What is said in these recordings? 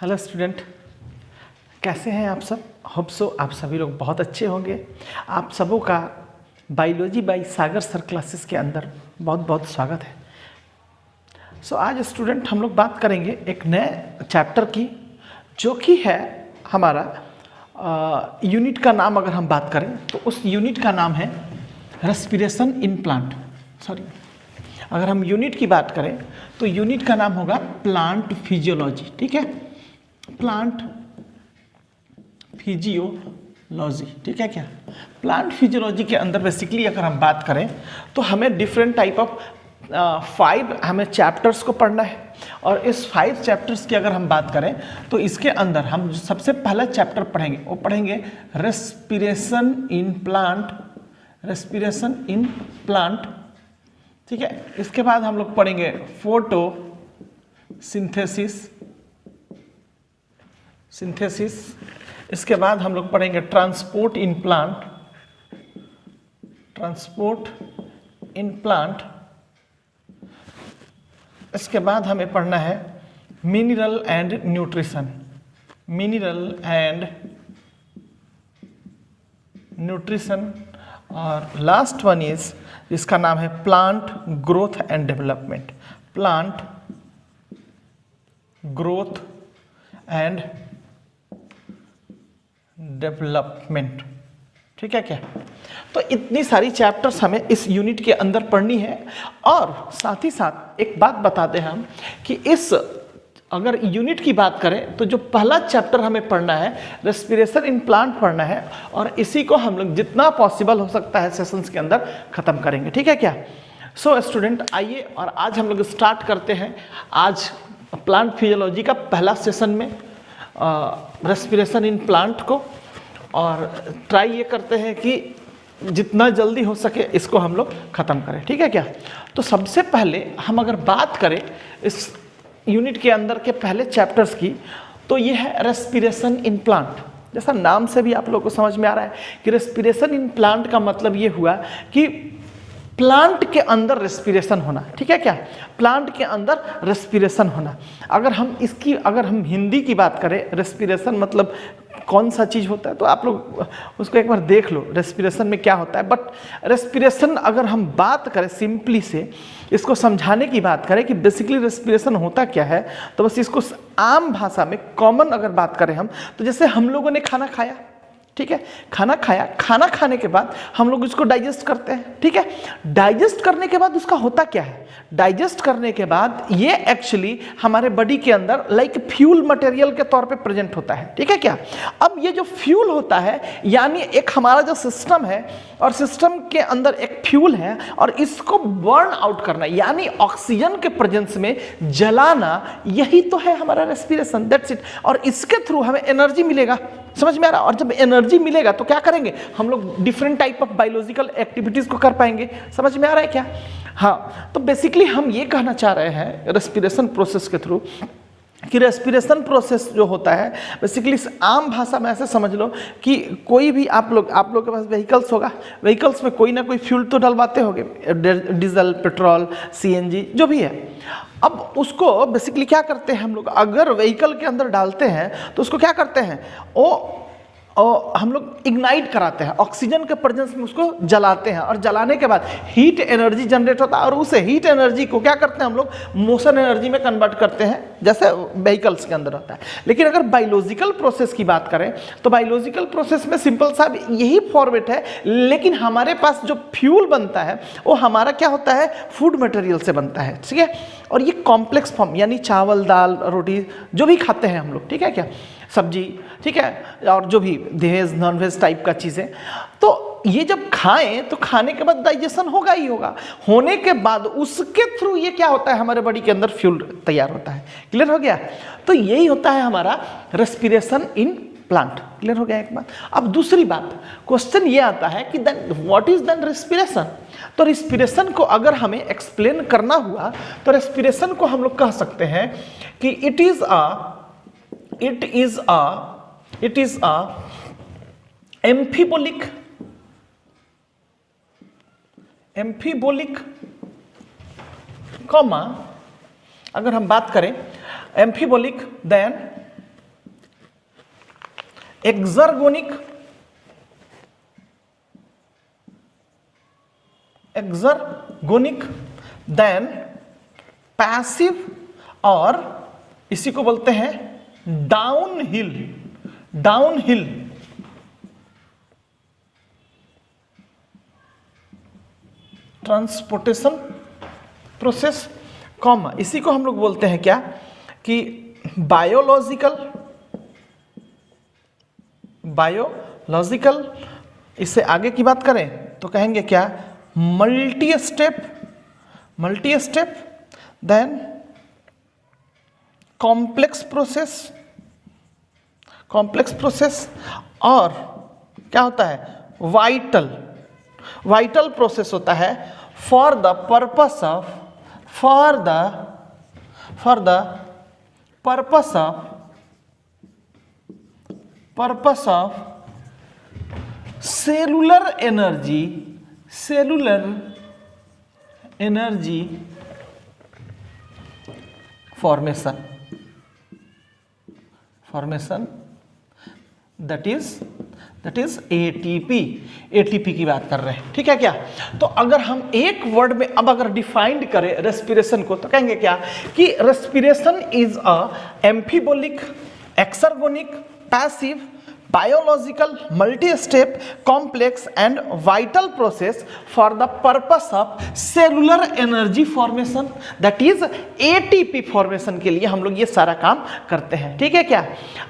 Hello student, कैसे हैं आप सब। होप सो आप सभी लोग बहुत अच्छे होंगे। आप सबों का biology by Sagar sir classes के अंदर बहुत बहुत स्वागत है। आज स्टूडेंट हम लोग बात करेंगे एक नए चैप्टर की, जो कि है हमारा यूनिट का नाम अगर हम बात करें तो उस यूनिट का नाम है रेस्पिरेशन इन प्लांट। अगर हम यूनिट की बात करें तो यूनिट का नाम होगा प्लांट फिजियोलॉजी। ठीक है, प्लांट फिजियोलॉजी। ठीक है क्या, प्लांट फिजियोलॉजी के अंदर बेसिकली अगर हम बात करें तो हमें डिफरेंट टाइप ऑफ 5 हमें चैप्टर्स को पढ़ना है। और इस 5 चैप्टर्स की अगर हम बात करें तो इसके अंदर हम सबसे पहला चैप्टर पढ़ेंगे, वो पढ़ेंगे respiration in plant. Respiration in plant, ठीक है। इसके बाद हम लोग पढ़ेंगे फोटो सिंथेसिस। इसके बाद हम लोग पढ़ेंगे ट्रांसपोर्ट इन प्लांट। इसके बाद हमें पढ़ना है मिनरल एंड न्यूट्रिशन। और लास्ट वन इज, इसका नाम है plant growth and development. Plant growth and development, ठीक है क्या। तो इतनी सारी चैप्टर्स हमें इस यूनिट के अंदर पढ़नी है। और साथ ही साथ एक बात बता दें हम कि इस अगर यूनिट की बात करें तो जो पहला चैप्टर हमें पढ़ना है रेस्पिरेशन इन प्लांट पढ़ना है, और इसी को हम लोग जितना पॉसिबल हो सकता है सेशंस के अंदर खत्म करेंगे। ठीक है क्या। स्टूडेंट आइए और आज हम लोग स्टार्ट करते हैं आज प्लांट फिजियोलॉजी का पहला सेशन में रेस्पिरेशन इन प्लांट को। और ट्राई ये करते हैं कि जितना जल्दी हो सके इसको हम लोग ख़त्म करें। ठीक है क्या। तो सबसे पहले हम अगर बात करें इस यूनिट के अंदर के पहले चैप्टर्स की, तो ये है रेस्पिरेशन इन प्लांट। जैसा नाम से भी आप लोगों को समझ में आ रहा है कि रेस्पिरेशन इन प्लांट का मतलब ये हुआ कि प्लांट के अंदर रेस्पिरेशन होना। ठीक है क्या, प्लांट के अंदर रेस्पिरेशन होना। अगर हम हिंदी की बात करें, रेस्पिरेशन मतलब कौन सा चीज़ होता है, तो आप लोग उसको एक बार देख लो रेस्पिरेशन में क्या होता है। बट रेस्पिरेशन अगर हम बात करें सिंपली से इसको समझाने की बात करें कि बेसिकली रेस्पिरेशन होता क्या है, तो बस इसको आम भाषा में कॉमन अगर बात करें हम, तो जैसे हम लोगों ने खाना खाया, ठीक है, खाना खाया, खाना खाने के बाद हम लोग इसको डाइजेस्ट करते हैं। ठीक है, डाइजेस्ट करने के बाद उसका होता क्या है, डाइजेस्ट करने के बाद ये एक्चुअली हमारे बॉडी के अंदर लाइक फ्यूल मटेरियल के तौर पे प्रेजेंट होता है। ठीक है क्या। अब ये जो फ्यूल होता है, यानी एक हमारा जो सिस्टम है और सिस्टम के अंदर एक फ्यूल है, और इसको बर्न आउट करना यानी ऑक्सीजन के प्रेजेंस में जलाना, यही तो है हमारा रेस्पिरेशन। That's it. और इसके थ्रू हमें एनर्जी मिलेगा। समझ में आ रहा। और जब एनर्जी मिलेगा तो क्या करेंगे हम लोग, different type of biological activities को कर पाएंगे। समझ में आ रहा है क्या। हाँ, तो बेसिकली हम ये कहना चाह रहे हैं रेस्पिरेशन प्रोसेस के थ्रू कि रेस्पिरेशन प्रोसेस जो होता है बेसिकली आम भाषा में ऐसे समझ लो कि कोई भी आप लोग के पास व्हीकल्स होगा, व्हीकल्स में कोई ना कोई फ्यूल तो डलवाते होंगे, डीजल, पेट्रोल, सीएनजी जो भी है। अब उसको बेसिकली क्या करते हैं हम लोग, अगर व्हीकल के अंदर डालते हैं तो उसको क्या करते हैं, हम लोग इग्नाइट कराते हैं, ऑक्सीजन के प्रेजेंस में उसको जलाते हैं, और जलाने के बाद हीट एनर्जी जनरेट होता है, और उस हीट एनर्जी को क्या करते हैं हम लोग, मोशन एनर्जी में कन्वर्ट करते हैं, जैसे व्हीकल्स के अंदर होता है। लेकिन अगर बायोलॉजिकल प्रोसेस की बात करें तो बायोलॉजिकल प्रोसेस में सिंपल सा यही फॉर्मेट है, लेकिन हमारे पास जो फ्यूल बनता है वो हमारा क्या होता है, फूड मटेरियल से बनता है। ठीक है, और ये कॉम्प्लेक्स फॉर्म यानी चावल, दाल, रोटी जो भी खाते हैं हम लोग, ठीक है क्या, सब्जी, ठीक है, और जो भी वेज नॉन वेज टाइप का चीज़ें, तो ये जब खाएं तो खाने के बाद डाइजेशन होगा ही होगा। होने के बाद उसके थ्रू ये क्या होता है, हमारे बॉडी के अंदर फ्यूल तैयार होता है। क्लियर हो गया। तो यही होता है हमारा रेस्पिरेशन इन प्लांट। क्लियर हो गया एक बात। अब दूसरी बात, क्वेश्चन ये आता है कि then what is then respiration. तो रेस्पिरेशन को अगर हमें एक्सप्लेन करना हुआ तो रेस्पिरेशन को हम लोग कह सकते हैं कि it is a amphibolic comma, अगर हम बात करें एम्फीबोलिक देन एक्सर्गोनिक, देन पैसिव, और इसी को बोलते हैं डाउनहिल ट्रांसपोर्टेशन प्रोसेस, कॉमा इसी को हम लोग बोलते हैं क्या कि बायोलॉजिकल, इससे आगे की बात करें तो कहेंगे क्या, multi step, then complex process, और क्या होता है, वाइटल प्रोसेस होता है for the purpose of cellular energy formation, that is ATP की बात कर रहे हैं, ठीक है क्या। तो अगर हम एक वर्ड में अब अगर डिफाइंड करें रेस्पिरेशन को तो कहेंगे क्या कि respiration is a amphibolic, exergonic, passive, biological, multi step, complex and vital process for the purpose of cellular energy formation, that is ATP formation के लिए हम लोग ये सारा काम करते हैं, ठीक है क्या।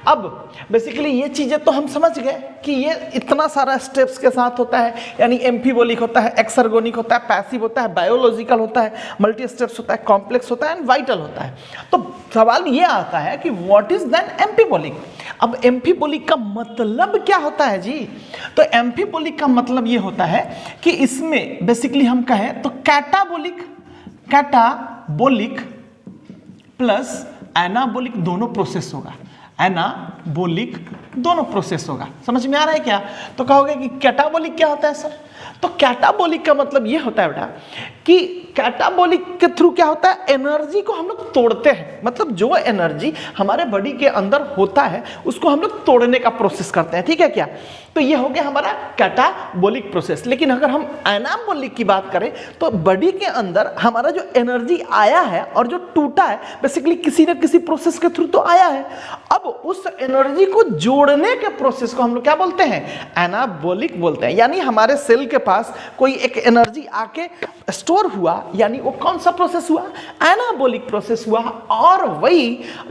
अब बेसिकली ये चीजें तो हम समझ गए कि ये इतना सारा स्टेप्स के साथ होता है, यानी एम्फीबोलिक होता है, एक्सर्गोनिक होता है, पैसिव होता है, बायोलॉजिकल होता है, मल्टी स्टेप्स होता है, कॉम्प्लेक्स होता है एंड वाइटल होता है। तो सवाल ये आता है कि व्हाट इज देन एम्फीबोलिक। अब एम्फीबोलिक का मतलब क्या होता है जी, तो एम्फीबोलिक का मतलब ये होता है कि इसमें बेसिकली हम कहें तो कैटाबोलिक प्लस एनाबोलिक दोनों प्रोसेस होगा, एनाबोलिक दोनों प्रोसेस होगा। समझ में आ रहा है क्या। तो कहोगे कि कैटाबोलिक क्या होता है सर, तो कैटाबोलिक का मतलब ये होता है बेटा कि कैटाबोलिक के थ्रू क्या होता है, एनर्जी को हम लोग तोड़ते हैं, मतलब जो एनर्जी हमारे बॉडी के अंदर होता है उसको हम लोग तोड़ने का प्रोसेस करते हैं, ठीक है क्या। तो ये हो गया हमारा कैटाबोलिक प्रोसेस। लेकिन अगर हम एनाबोलिक की बात करें तो बॉडी के अंदर हमारा जो एनर्जी आया है और जो टूटा है बेसिकली किसी न किसी प्रोसेस के थ्रू तो आया है, अब उस एनर्जी को जोड़ने के प्रोसेस को हम लोग क्या बोलते हैं, एनाबोलिक बोलते हैं। यानी हमारे सेल के पास कोई एक एनर्जी आके स्टोर हुआ, यानी वो कौन सा प्रोसेस हुआ, एनाबोलिक प्रोसेस हुआ। और वही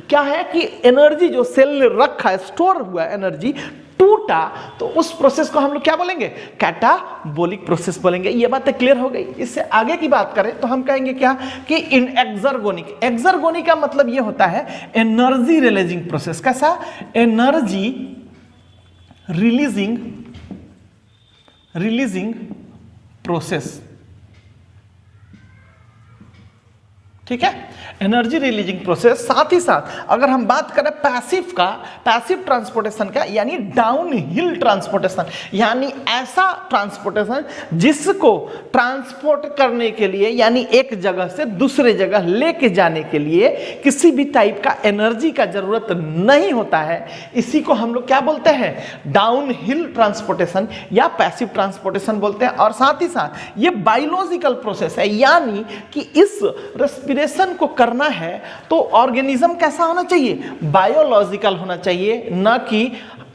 क्या है कि एनर्जी जो सेल ने रखा है, स्टोर हुआ एनर्जी, टूटा, तो उस प्रोसेस को हम लोग क्या बोलेंगे, कैटाबोलिक प्रोसेस बोलेंगे। ये बातें क्लियर हो गई। इससे आगे की बात करें तो हम कहेंगे क्या कि इन एक्सर्गोनिक का मतलब ये होता है एनर्जी रिलीजिंग प्रोसेस। कैसा, एनर्जी रिलीजिंग प्रोसेस, ठीक है, एनर्जी रिलीजिंग प्रोसेस। साथ ही साथ अगर हम बात करें पैसिव ट्रांसपोर्टेशन का, यानी डाउन हिल ट्रांसपोर्टेशन, यानी ऐसा ट्रांसपोर्टेशन जिसको ट्रांसपोर्ट करने के लिए, यानी एक जगह से दूसरे जगह लेके जाने के लिए किसी भी टाइप का एनर्जी का जरूरत नहीं होता है, इसी को हम लोग क्या बोलते हैं, डाउन हिल ट्रांसपोर्टेशन या पैसिव ट्रांसपोर्टेशन बोलते हैं। और साथ ही साथ ये बायोलॉजिकल प्रोसेस है, यानी कि इस रेस्पिरेशन को करना है तो ऑर्गेनिज्म कैसा होना चाहिए, बायोलॉजिकल होना चाहिए, ना कि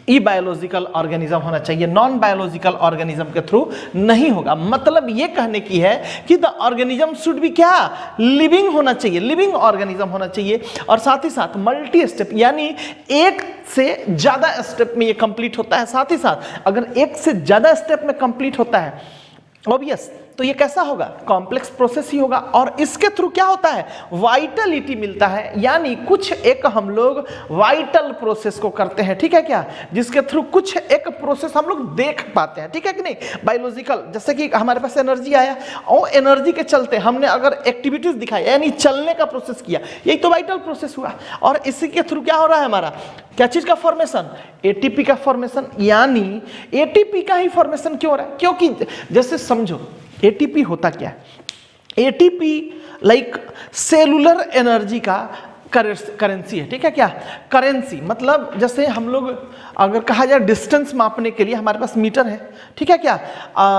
ई बायोलॉजिकल ऑर्गेनिज्म होना चाहिए। नॉन बायोलॉजिकल ऑर्गेनिज्म के थ्रू नहीं होगा। मतलब ये कहने की है कि द ऑर्गेनिज्म शुड बी क्या, लिविंग होना चाहिए, लिविंग ऑर्गेनिज्म होना चाहिए। और साथ ही साथ मल्टी स्टेप, यानी एक से ज्यादा स्टेप में ये कंप्लीट होता है। साथ ही साथ अगर एक से ज्यादा स्टेप में कंप्लीट होता है ऑब्वियस, तो ये कैसा होगा, कॉम्प्लेक्स प्रोसेस ही होगा। और इसके थ्रू क्या होता है, वाइटलिटी मिलता है, यानी कुछ एक हम लोग वाइटल प्रोसेस को करते हैं, ठीक है क्या, जिसके थ्रू कुछ एक प्रोसेस हम लोग देख पाते हैं, ठीक है कि नहीं। बायोलॉजिकल, जैसे कि हमारे पास एनर्जी आया और एनर्जी के चलते हमने अगर एक्टिविटीज दिखाई, यानी चलने का प्रोसेस किया, यही तो वाइटल प्रोसेस हुआ। और इसी के थ्रू क्या हो रहा है हमारा, क्या चीज का फॉर्मेशन, एटीपी का फॉर्मेशन। यानी एटीपी का ही फॉर्मेशन क्यों हो रहा है, क्योंकि जैसे समझो एटीपी होता क्या है, एटीपी लाइक सेलुलर एनर्जी का करेंसी है, ठीक है क्या। करेंसी मतलब जैसे हम लोग अगर कहा जाए डिस्टेंस मापने के लिए हमारे पास मीटर है, ठीक है क्या।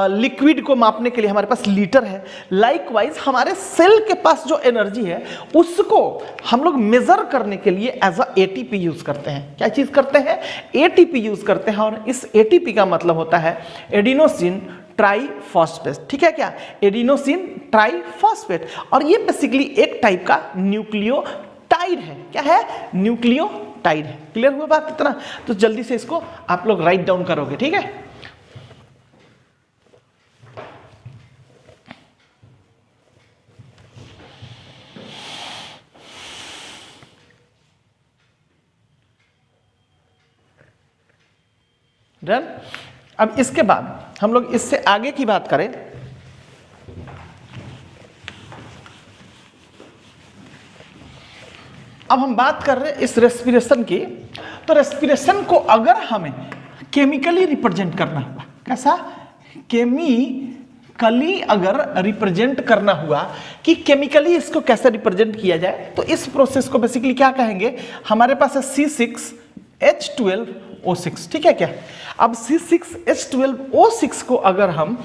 लिक्विड को मापने के लिए हमारे पास लीटर है। लाइकवाइज हमारे सेल के पास जो एनर्जी है उसको हम लोग मेजर करने के लिए एज अ एटीपी यूज करते हैं। क्या चीज करते हैं? एटीपी यूज करते हैं। और इस एटीपी का मतलब होता है एडिनोसिन ट्राइफॉस्फेट, ठीक है क्या। Adenosine triphosphate. और ये बेसिकली एक टाइप का न्यूक्लियोटाइड है। क्या है? न्यूक्लियोटाइड है। क्लियर हुआ बात इतना? तो जल्दी से इसको आप लोग राइट डाउन करोगे, ठीक है। डन। अब इसके बाद हम लोग इससे आगे की बात करें। अब हम बात कर रहे हैं इस रेस्पिरेशन की। तो रेस्पिरेशन को अगर हमें केमिकली रिप्रेजेंट करना हुआ, कैसा? केमिकली अगर रिप्रेजेंट करना हुआ कि केमिकली इसको कैसे रिप्रेजेंट किया जाए, तो इस प्रोसेस को बेसिकली क्या कहेंगे? हमारे पास है C6H12O6, ठीक है क्या। अब C6H12O6 को अगर हम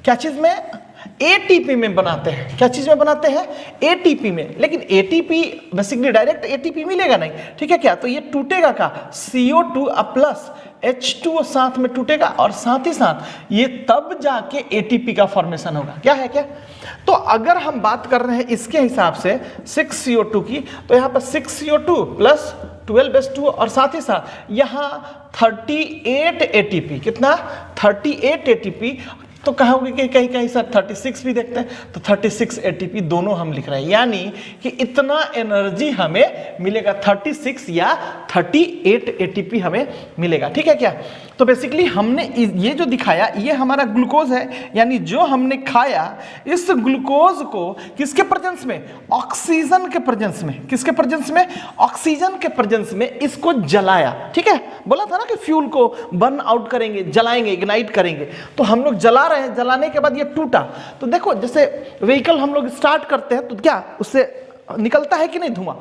क्या चीज में? एटीपी में बनाते हैं। क्या चीज में बनाते हैं? एटीपी में। लेकिन एटीपी बेसिकली डायरेक्ट एटीपी मिलेगा नहीं, ठीक है क्या। तो ये टूटेगा का CO2 प्लस H2O साथ में टूटेगा और साथ ही साथ ये तब जाके एटीपी का फॉर्मेशन होगा। क्या है क्या? तो अगर हम बात कर रहे हैं इसके हिसाब से 6CO2 की, तो यहाँ पर 6CO2 प्लस 12H2O और साथ ही साथ यहाँ 38 ATP। कितना? 38 ATP। तो कहोगे कि कहीं कहीं सर 36 भी देखते हैं, तो 36 ATP दोनों हम लिख रहे हैं, यानी कि इतना एनर्जी हमें मिलेगा। 36 या 38 ATP हमें मिलेगा, ठीक है क्या। तो बेसिकली हमने ये जो दिखाया ये हमारा ग्लूकोज है, यानी जो हमने खाया इस ग्लूकोज को किसके प्रेजेंस में? ऑक्सीजन के प्रेजेंस में। किसके प्रेजेंस में? ऑक्सीजन के प्रेजेंस में इसको जलाया, ठीक है। बोला था ना कि फ्यूल को बर्न आउट करेंगे, जलाएंगे, इग्नाइट करेंगे। तो हम लोग जला रहे हैं, जलाने के बाद ये टूटा। तो देखो जैसे व्हीकल हम लोग स्टार्ट करते हैं तो क्या उससे निकलता है कि नहीं धुआं?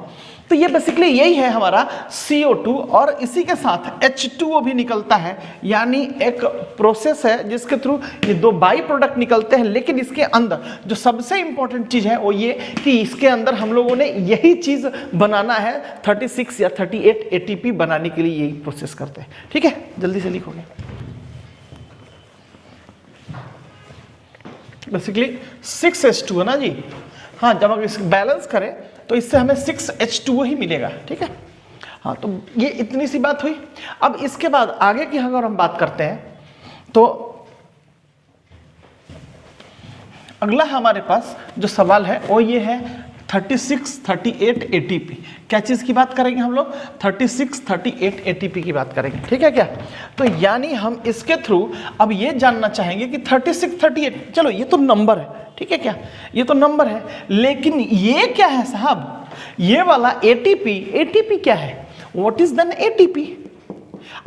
तो ये बेसिकली यही है हमारा CO2 और इसी के साथ H2O भी निकलता है, यानी एक प्रोसेस है जिसके थ्रू ये दो बाई प्रोडक्ट निकलते हैं। लेकिन इसके अंदर जो सबसे इंपॉर्टेंट चीज है वो ये कि इसके अंदर हम लोगों ने यही चीज बनाना है, 36 या 38 ATP बनाने के लिए यही प्रोसेस करते हैं, ठीक है। जल्दी से लिखोगे। बेसिकली 6H2 है ना जी। हाँ, जब हम इसको बैलेंस करें तो इससे हमें 6H2O ही मिलेगा, ठीक है। हाँ, तो ये इतनी सी बात हुई। अब इसके बाद आगे की अगर हम बात करते हैं तो अगला हमारे पास जो सवाल है वो ये है 36, 38 ATP। क्या चीज की बात करेंगे हम लोग? 36, 38 ATP की बात करेंगे, ठीक है क्या। तो यानी हम इसके थ्रू अब ये जानना चाहेंगे कि 36, 38, चलो ये तो नंबर है, ठीक है क्या, ये तो नंबर है। लेकिन ये क्या है साहब? ये वाला ATP क्या है? What is then ATP?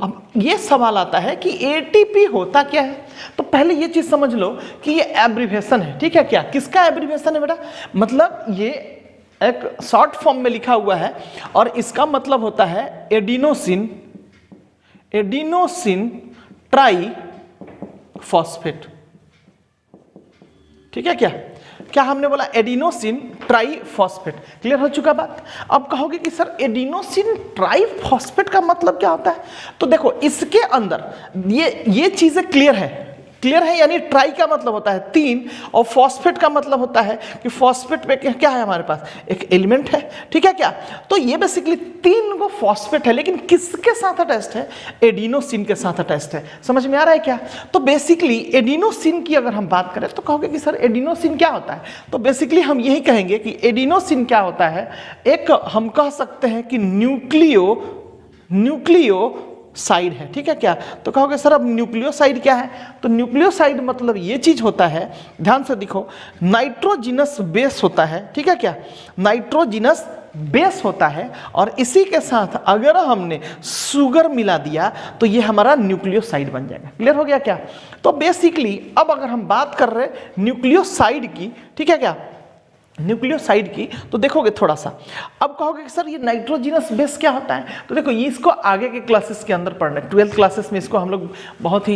अब ये सवाल आता है कि ATP होता क्या है। तो पहले ये चीज समझ लो कि ये एब्रिविएशन है, ठीक है क्या। किसका एब्रिविएशन है बेटा? मतलब ये एक शॉर्ट फॉर्म में लिखा हुआ है और इसका मतलब होता है एडिनोसिन ट्राइफॉस्फेट, ठीक है क्या। क्या हमने बोला? Adenosine triphosphate. क्लियर हो चुका बात। अब कहोगे कि सर एडिनोसिन ट्राइफॉस्फेट का मतलब क्या होता है? तो देखो इसके अंदर ये चीजें क्लियर है यानी ट्राई का मतलब होता है 3 और फॉस्फेट का मतलब होता है कि फॉस्फेट में क्या है हमारे पास? एक एलिमेंट है, ठीक है क्या। तो ये बेसिकली 3 को फॉस्फेट है, लेकिन किसके साथ अटैच्ड है? एडिनोसिन के साथ अटैच्ड है। समझ में आ रहा है क्या? तो बेसिकली एडिनोसिन की अगर हम बात करें तो कहोगे कि सर एडिनोसिन क्या होता है? तो बेसिकली हम यही कहेंगे कि एडिनोसिन क्या होता है, एक हम कह सकते हैं कि न्यूक्लियो साइड है, ठीक है क्या। तो कहोगे सर अब न्यूक्लियोसाइड क्या है? तो न्यूक्लियोसाइड मतलब ये चीज होता है, ध्यान से देखो, नाइट्रोजिनस बेस होता है, ठीक है क्या। नाइट्रोजिनस बेस होता है और इसी के साथ अगर हमने शुगर मिला दिया तो ये हमारा न्यूक्लियोसाइड बन जाएगा। क्लियर हो गया क्या? तो बेसिकली अब अगर हम बात कर रहे हैं न्यूक्लियोसाइड की, ठीक है क्या, न्यूक्लियोसाइड की, तो देखोगे थोड़ा सा। अब कहोगे कि सर ये नाइट्रोजिनस बेस क्या होता है, तो देखो ये इसको आगे के क्लासेस के अंदर पढ़ना है। 12th क्लासेस में इसको हम लोग बहुत ही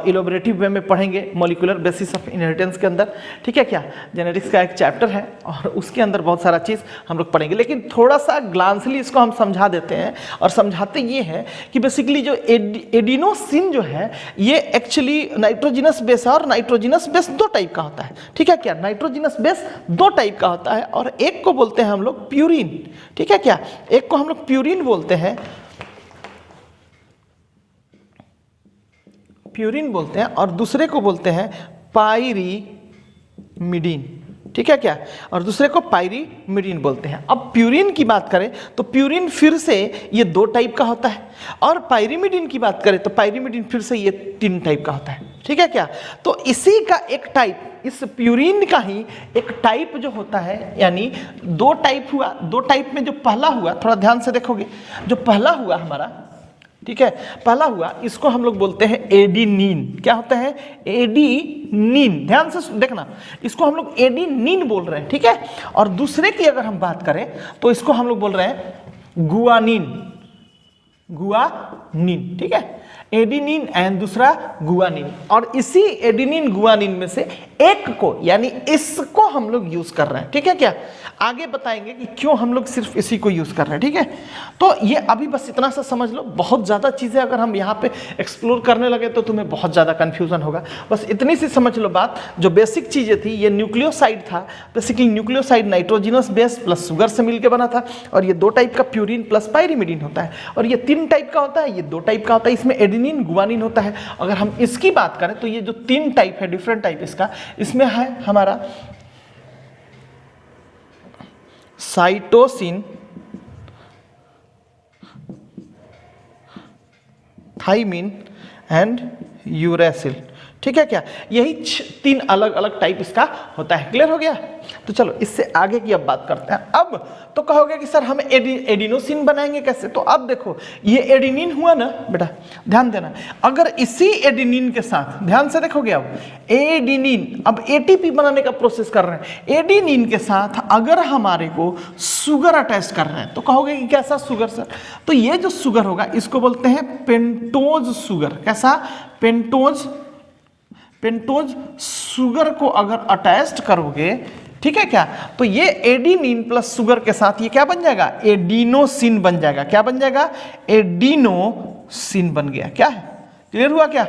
इलोबरेटिव वे में पढ़ेंगे, मॉलिक्यूलर बेसिस ऑफ इनहेरिटेंस के अंदर, ठीक है क्या। जेनेटिक्स का एक चैप्टर है और उसके अंदर बहुत सारा चीज़ हम लोग पढ़ेंगे, लेकिन थोड़ा सा ग्लांसली इसको हम समझा देते हैं। और समझाते ये है कि बेसिकली जो एडिनोसिन जो है ये एक्चुअली नाइट्रोजिनस बेस है, और नाइट्रोजिनस बेस दो टाइप का होता है, ठीक है क्या। नाइट्रोजिनस बेस दो टाइप होता है, और एक को बोलते हैं हम लोग प्यूरिन, ठीक है क्या। एक को हम लोग प्यूरिन बोलते हैं, प्यूरिन बोलते हैं, और दूसरे को बोलते हैं पायरीमिडीन, ठीक है क्या। और दूसरे को पायरीमिडीन बोलते हैं। अब प्यूरिन की बात करें तो प्यूरिन फिर से ये दो टाइप का होता है, और पायरीमिडीन की बात करें तो पायरीमिडीन फिर से ये तीन टाइप का होता है, ठीक है क्या। तो इसी का एक टाइप, इस प्यूरिन का ही एक टाइप जो होता है, यानी दो टाइप हुआ, दो टाइप में जो पहला हुआ, थोड़ा ध्यान से देखोगे, जो पहला हुआ हमारा, ठीक है, पहला हुआ, इसको हम लोग बोलते हैं एडिनिन। क्या होता है? एडिनिन। ध्यान से देखना, इसको हम लोग एडिनिन बोल रहे हैं, ठीक है। और दूसरे की अगर हम बात करें तो इसको हम लोग बोल रहे हैं गुआनिन, गुआनिन, ठीक है। एडिनिन एंड दूसरा गुआनिन, और इसी एडिनिन गुआनिन में से एक को, यानी इसको हम लोग यूज कर रहे हैं, ठीक है क्या। आगे बताएंगे कि क्यों हम लोग सिर्फ इसी को यूज कर रहे हैं, ठीक है। तो ये अभी बस इतना सा समझ लो, बहुत ज्यादा चीजें अगर हम यहाँ पे एक्सप्लोर करने लगे तो तुम्हें बहुत ज्यादा कंफ्यूजन होगा। बस इतनी सी समझ लो बात, जो बेसिक चीजें थी, ये न्यूक्लियोसाइड था। Basically nucleoside nitrogenous base plus sugar से मिलकर बना था, और ये दो टाइप का प्यूरिन प्लस पायरीमिडीन होता है, और ये तीन टाइप का होता है, ये दो टाइप का होता है, इसमें एडिनिन गुआनिन होता है। अगर हम इसकी बात करें तो ये जो तीन टाइप है, डिफरेंट टाइप इसका, इसमें है हमारा साइटोसिन, थाइमिन एंड यूरेसिल, ठीक है क्या। यही तीन अलग अलग टाइप इसका होता है। क्लियर हो गया? तो चलो इससे आगे की अब बात करते हैं। अब तो कहोगे कि सर हम एडिनोसिन बनाएंगे कैसे, तो अब देखो ये एडिनिन हुआ ना बेटा, ध्यान देना। अगर इसी एडिनिन के साथ, ध्यान से देखोगे, अब एडिनिन, अब एटीपी बनाने का प्रोसेस कर रहे हैं, एडिनिन के साथ अगर हमारे को शुगर अटैच कर रहे हैं तो कहोगे कि कैसा शुगर सर, तो ये जो शुगर होगा इसको बोलते हैं पेंटोज शुगर। कैसा? पेंटोज, पेंटोज शुगर को अगर अटैच्ड करोगे, ठीक है क्या, तो ये एडिनिन प्लस शुगर के साथ ये क्या बन जाएगा? एडिनोसिन बन जाएगा। क्या बन जाएगा? एडिनोसिन बन गया। क्या है? क्लियर हुआ क्या?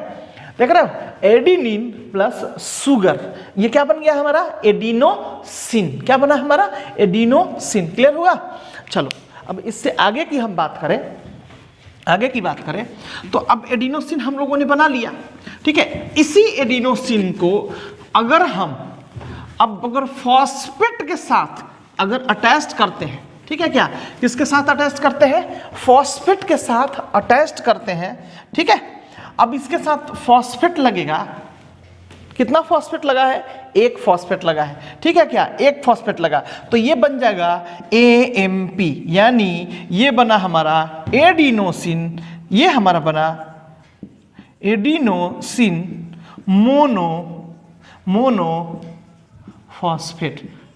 देख रहे हो, एडिनिन प्लस शुगर, ये क्या बन गया हमारा? एडिनोसिन। क्या बना हमारा? एडिनोसिन। क्लियर हुआ? चलो अब इससे आगे की हम बात करें, आगे की बात करें तो अब एडिनोसिन हम लोगों ने बना लिया, ठीक है। इसी एडिनोसिन को अगर हम अब अगर फॉस्फेट के साथ अगर अटैच करते हैं, ठीक है क्या, किसके साथ अटैच करते हैं? फॉस्फेट के साथ अटैच करते हैं, ठीक है। अब इसके साथ फॉस्फेट लगेगा, कितना फॉस्फेट लगा है? एक फॉस्फेट लगा है, ठीक है क्या, एक फॉस्फेट लगा, तो ये बन जाएगा AMP, यानी ये बना हमारा एडिनोसिन, ये हमारा बना एडिनोसिन मोनोफॉस्फेट,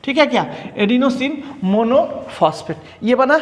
ठीक है क्या, एडिनोसिन मोनोफॉस्फेट ये बना,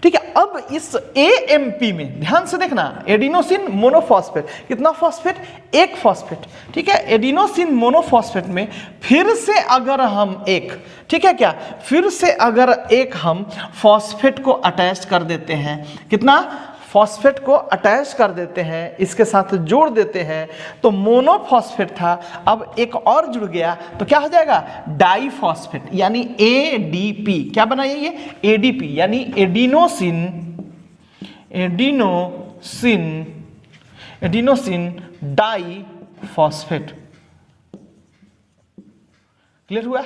ठीक है। अब इस AMP में ध्यान से देखना, एडिनोसिन मोनोफॉस्फेट, कितना फॉस्फेट? एक फॉस्फेट, ठीक है। एडिनोसिन मोनोफॉस्फेट में फिर से अगर हम एक, ठीक है क्या, फिर से अगर एक हम फॉस्फेट को अटैच कर देते हैं, कितना? फॉस्फेट को अटैच कर देते हैं, इसके साथ जोड़ देते हैं, तो मोनोफॉस्फेट था, अब एक और जुड़ गया तो क्या हो जाएगा? डाइफॉस्फेट, यानी ADP। क्या बना ये? ADP, यानी adenosine, adenosine, adenosine diphosphate. Clear हुआ?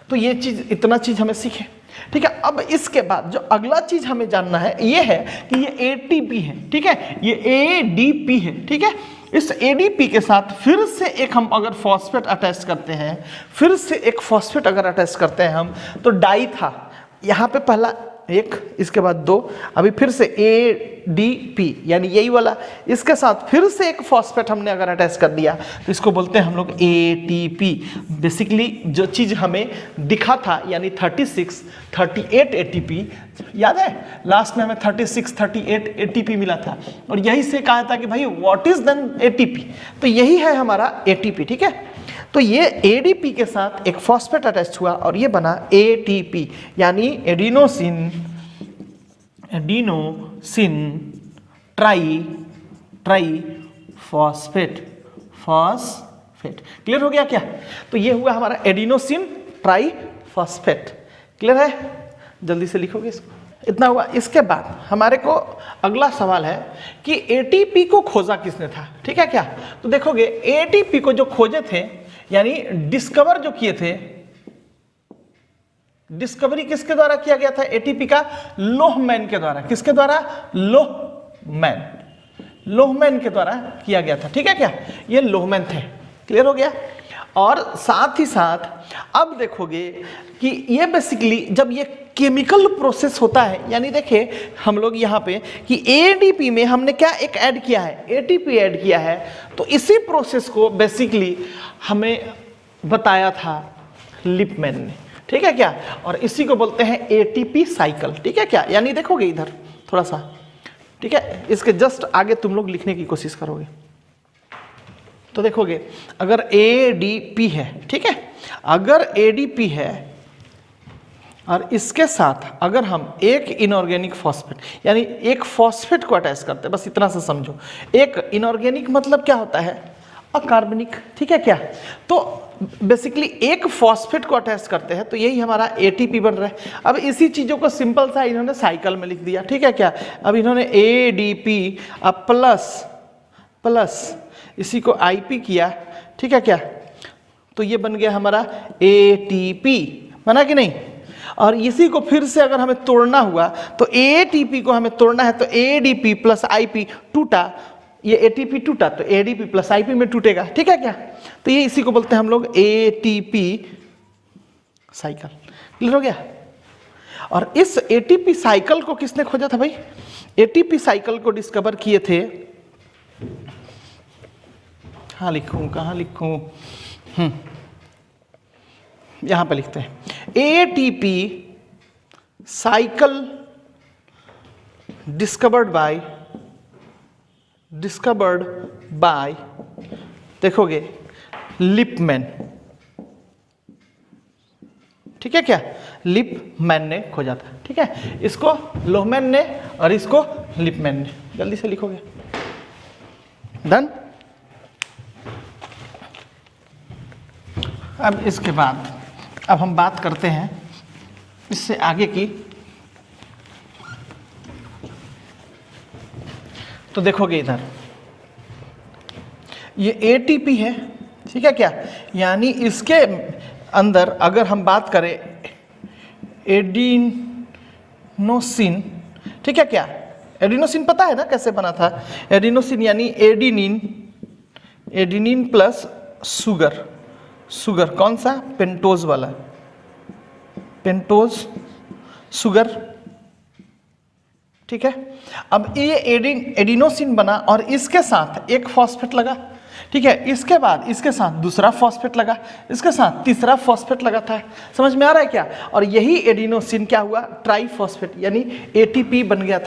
तो ये चीज, इतना चीज हमें सीखे, ठीक है। अब इसके बाद जो अगला चीज हमें जानना है ये है कि ये ATP है, ठीक है, ये ADP है, ठीक है। इस ADP के साथ फिर से एक हम अगर फॉस्फेट अटैच करते हैं, फिर से एक फॉस्फेट अगर अटैच करते हैं हम, तो डाई था, यहाँ पे पहला एक, इसके बाद 2, अभी फिर से ADP यानी यही वाला, इसके साथ फिर से एक फॉस्फेट हमने अगर अटैच कर दिया तो इसको बोलते हैं हम लोग ATP। बेसिकली जो चीज़ हमें दिखा था यानी 36, 38 ATP, याद है लास्ट में हमें 36, 38 ATP मिला था, और यही से कहा था कि भाई व्हाट इज देन ATP, तो यही है हमारा ATP। ठीक है, तो ये ADP के साथ एक फॉस्फेट अटैच हुआ और ये बना ATP यानी एडिनोसिन ट्राई फॉस्फेट। क्लियर हो गया क्या? तो ये हुआ हमारा एडिनोसिन ट्राई फॉस्फेट। क्लियर है? जल्दी से लिखोगे इसको। इतना हुआ। इसके बाद हमारे को अगला सवाल है कि ATP को खोजा किसने था? ठीक है क्या? तो देखोगे ATP को जो खोजे थे यानी डिस्कवर जो किए थे, डिस्कवरी किसके द्वारा किया गया था ATP का? लोहमैन के द्वारा। किसके द्वारा? लोहमैन के द्वारा किया गया था। ठीक है क्या? ये लोहमैन थे। क्लियर हो गया? और साथ ही साथ अब देखोगे कि ये बेसिकली जब ये केमिकल प्रोसेस होता है, यानी देखिए हम लोग यहाँ पे कि ADP में हमने क्या एक ऐड किया है? ATP ऐड किया है। तो इसी प्रोसेस को बेसिकली हमें बताया था लिपमैन ने। ठीक है क्या? और इसी को बोलते हैं ATP साइकिल। ठीक है क्या? यानी देखोगे इधर थोड़ा सा, ठीक है, इसके जस्ट आगे तुम लोग लिखने की कोशिश करोगे तो देखोगे अगर ADP है, ठीक है, अगर ADP है और इसके साथ अगर हम एक इनऑर्गेनिक फॉस्फेट यानी एक फॉस्फेट को अटैच करते हैं, बस इतना सा समझो। एक इनऑर्गेनिक मतलब क्या होता है? अकार्बनिक। ठीक है क्या? तो बेसिकली एक फॉस्फेट को अटैच करते हैं तो यही हमारा ATP बन रहा है। अब इसी चीजों को सिंपल सा इन्होंने साइकिल में लिख दिया। ठीक है क्या? अब इन्होंने ADP अब प्लस इसी को IP किया। ठीक है क्या? तो ये बन गया हमारा ATP। बना कि नहीं? और इसी को फिर से अगर हमें तोड़ना हुआ तो ATP को हमें तोड़ना है तो ADP प्लस IP टूटा, ये ATP टूटा तो ADP प्लस IP में टूटेगा। ठीक है क्या? तो ये इसी को बोलते हैं हम लोग ATP साइकिल। क्लियर हो गया? और इस ATP साइकिल को किसने खोजा था भाई? ATP साइकिल को डिस्कवर किए थे, हाँ लिखूं, कहाँ लिखूं, यहां पे लिखते हैं ATP साइकिल डिस्कवर्ड बाय देखोगे लिपमैन। ठीक है क्या? लिपमैन ने खोजा था। ठीक है, इसको लोहमैन ने और इसको लिपमैन ने। जल्दी से लिखोगे। डन। अब इसके बाद अब हम बात करते हैं इससे आगे की। तो देखोगे इधर ये ATP है। ठीक है क्या? यानी इसके अंदर अगर हम बात करें एडिनोसिन, ठीक है क्या? एडिनोसिन पता है ना कैसे बना था? एडिनोसिन यानी एडिनिन प्लस शुगर कौन सा? पेंटोज वाला, पेंटोज शुगर। ठीक है, अब ये एडिनोसिन बना और इसके साथ एक फॉस्फेट लगा। ठीक है, इसके बाद इसके साथ दूसरा फॉस्फेट लगा, इसके साथ तीसरा फॉस्फेट लगा था। समझ में आ रहा है क्या? और यही एडिनोसिन क्या हुआ? ट्राइफॉस्फेट यानी ATP बन गया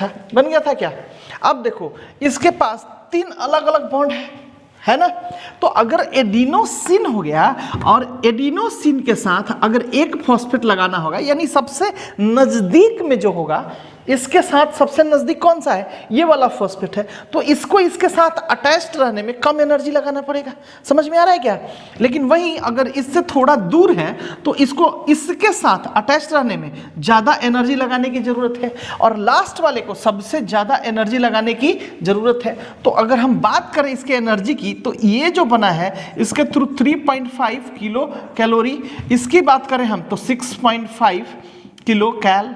था क्या? अब देखो इसके पास 3 अलग अलग बॉन्ड है ना? तो अगर एडिनोसिन हो गया और एडिनोसिन के साथ अगर एक फॉस्फेट लगाना होगा, यानी सबसे नजदीक में जो होगा, इसके साथ सबसे नजदीक कौन सा है? ये वाला फॉस्फेट है। तो इसको इसके साथ अटैच्ड रहने में कम एनर्जी लगाना पड़ेगा। समझ में आ रहा है क्या? लेकिन वहीं अगर इससे थोड़ा दूर है तो इसको इसके साथ अटैच्ड रहने में ज्यादा एनर्जी लगाने की जरूरत है, और लास्ट वाले को सबसे ज्यादा एनर्जी लगाने की जरूरत है। तो अगर हम बात करें इसके एनर्जी की, तो ये जो बना है इसके थ्रू 3.5 किलो कैलोरी, इसकी बात करें हम तो 6.5 किलो कैल।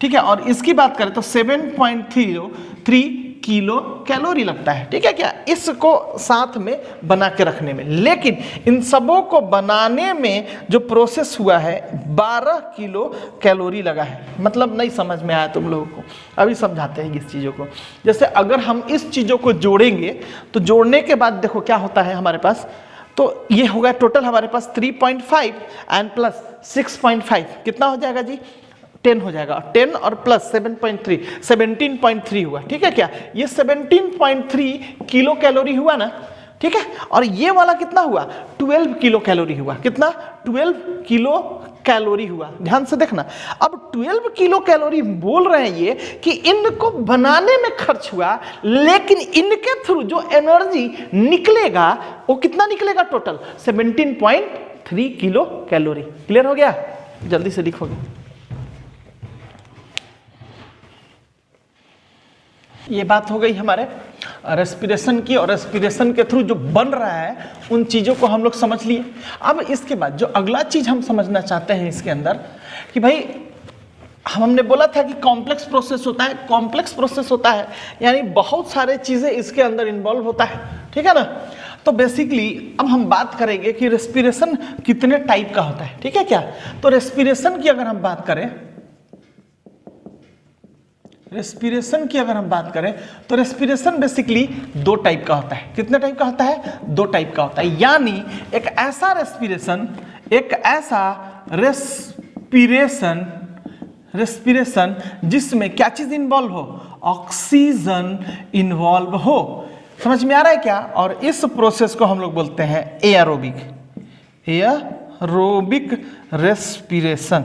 ठीक है, और इसकी बात करें तो 7.3 किलो कैलोरी लगता है, ठीक है क्या, इसको साथ में बना के रखने में। लेकिन इन सबों को बनाने में जो प्रोसेस हुआ है 12 किलो कैलोरी लगा है। मतलब नहीं समझ में आया तुम लोगों को, अभी समझाते हैं इस चीज़ों को। जैसे अगर हम इस चीज़ों को जोड़ेंगे तो जोड़ने के बाद देखो क्या होता है हमारे पास, तो ये होगा टोटल हमारे पास 3.5 एंड प्लस 6.5 कितना हो जाएगा जी, 10 हो जाएगा। 10 और प्लस 7.3 17.3 हुआ, ठीक है क्या, ये 17.3 किलो कैलोरी हुआ ना, ठीक है। और ये वाला कितना हुआ, 12 किलो कैलोरी हुआ। कितना, 12 किलो कैलोरी हुआ। ध्यान से देखना, अब 12 किलो कैलोरी बोल रहे हैं ये कि इनको बनाने में खर्च हुआ, लेकिन इनके थ्रू जो एनर्जी निकलेगा वो कितना निकलेगा, टोटल 17.3 किलो कैलोरी। क्लियर हो गया, जल्दी से लिखोगे। ये बात हो गई हमारे रेस्पिरेशन की, और रेस्पिरेशन के थ्रू जो बन रहा है उन चीज़ों को हम लोग समझ लिए। अब इसके बाद जो अगला चीज़ हम समझना चाहते हैं इसके अंदर कि भाई हमने बोला था कि कॉम्प्लेक्स प्रोसेस होता है, कॉम्प्लेक्स प्रोसेस होता है यानी बहुत सारे चीज़ें इसके अंदर इन्वॉल्व होता है, ठीक है ना। तो बेसिकली अब हम बात करेंगे कि रेस्पिरेशन कितने टाइप का होता है, ठीक है क्या। तो रेस्पिरेशन की अगर हम बात करें, रेस्पिरेशन की अगर हम बात करें तो रेस्पिरेशन बेसिकली 2 टाइप का होता है। कितने टाइप का होता है, 2 टाइप का होता है। यानी एक ऐसा रेस्पिरेशन जिसमें क्या चीज इन्वॉल्व हो, ऑक्सीजन इन्वॉल्व हो। समझ में आ रहा है क्या। और इस प्रोसेस को हम लोग बोलते हैं एयरोबिक रेस्पिरेशन,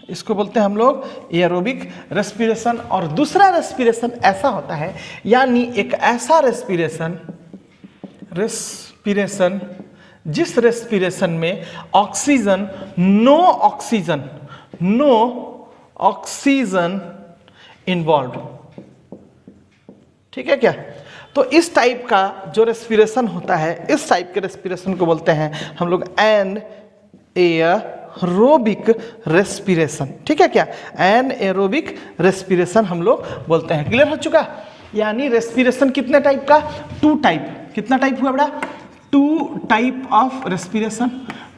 इसको बोलते हैं हम लोग एयरोबिक रेस्पिरेशन। और दूसरा रेस्पिरेशन ऐसा होता है, यानी एक ऐसा रेस्पिरेशन जिस रेस्पिरेशन में नो ऑक्सीजन इन्वॉल्व, ठीक है क्या। तो इस टाइप का जो रेस्पिरेशन होता है, इस टाइप के रेस्पिरेशन को बोलते हैं हम लोग एरोबिक रेस्पिरेशन, ठीक है क्या, एरोबिक रेस्पिरेशन हम लोग बोलते हैं। क्लियर हो चुका। यानी रेस्पिरेशन कितने टाइप का, 2 टाइप। कितना टाइप हुआ बेटा, 2 type of respiration.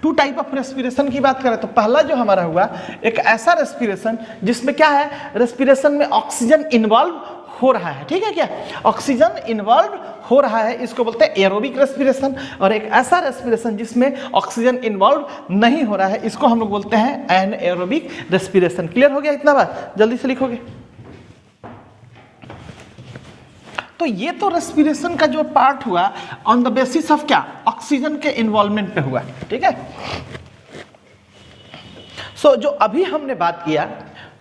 2 type of respiration की बात करें तो पहला जो हमारा हुआ एक ऐसा रेस्पिरेशन जिसमें क्या है, रेस्पिरेशन में ऑक्सीजन इन्वॉल्व हो रहा है, ठीक है क्या, ऑक्सीजन इन्वॉल्व हो रहा है, इसको बोलते हैं एरोबिक रेस्पिरेशन। और एक ऐसा रेस्पिरेशन जिसमें ऑक्सीजन इन्वॉल्व नहीं हो रहा है, इसको हम लोग बोलते हैं एनएरोबिक रेस्पिरेशन। क्लियर हो गया इतना बात, जल्दी से लिखोगे। तो ये तो रेस्पिरेशन का जो पार्ट हुआ ऑन द बेसिस ऑफ क्या, ऑक्सीजन के इन्वॉल्वमेंट पे हुआ, ठीक है। सो जो अभी हमने बात किया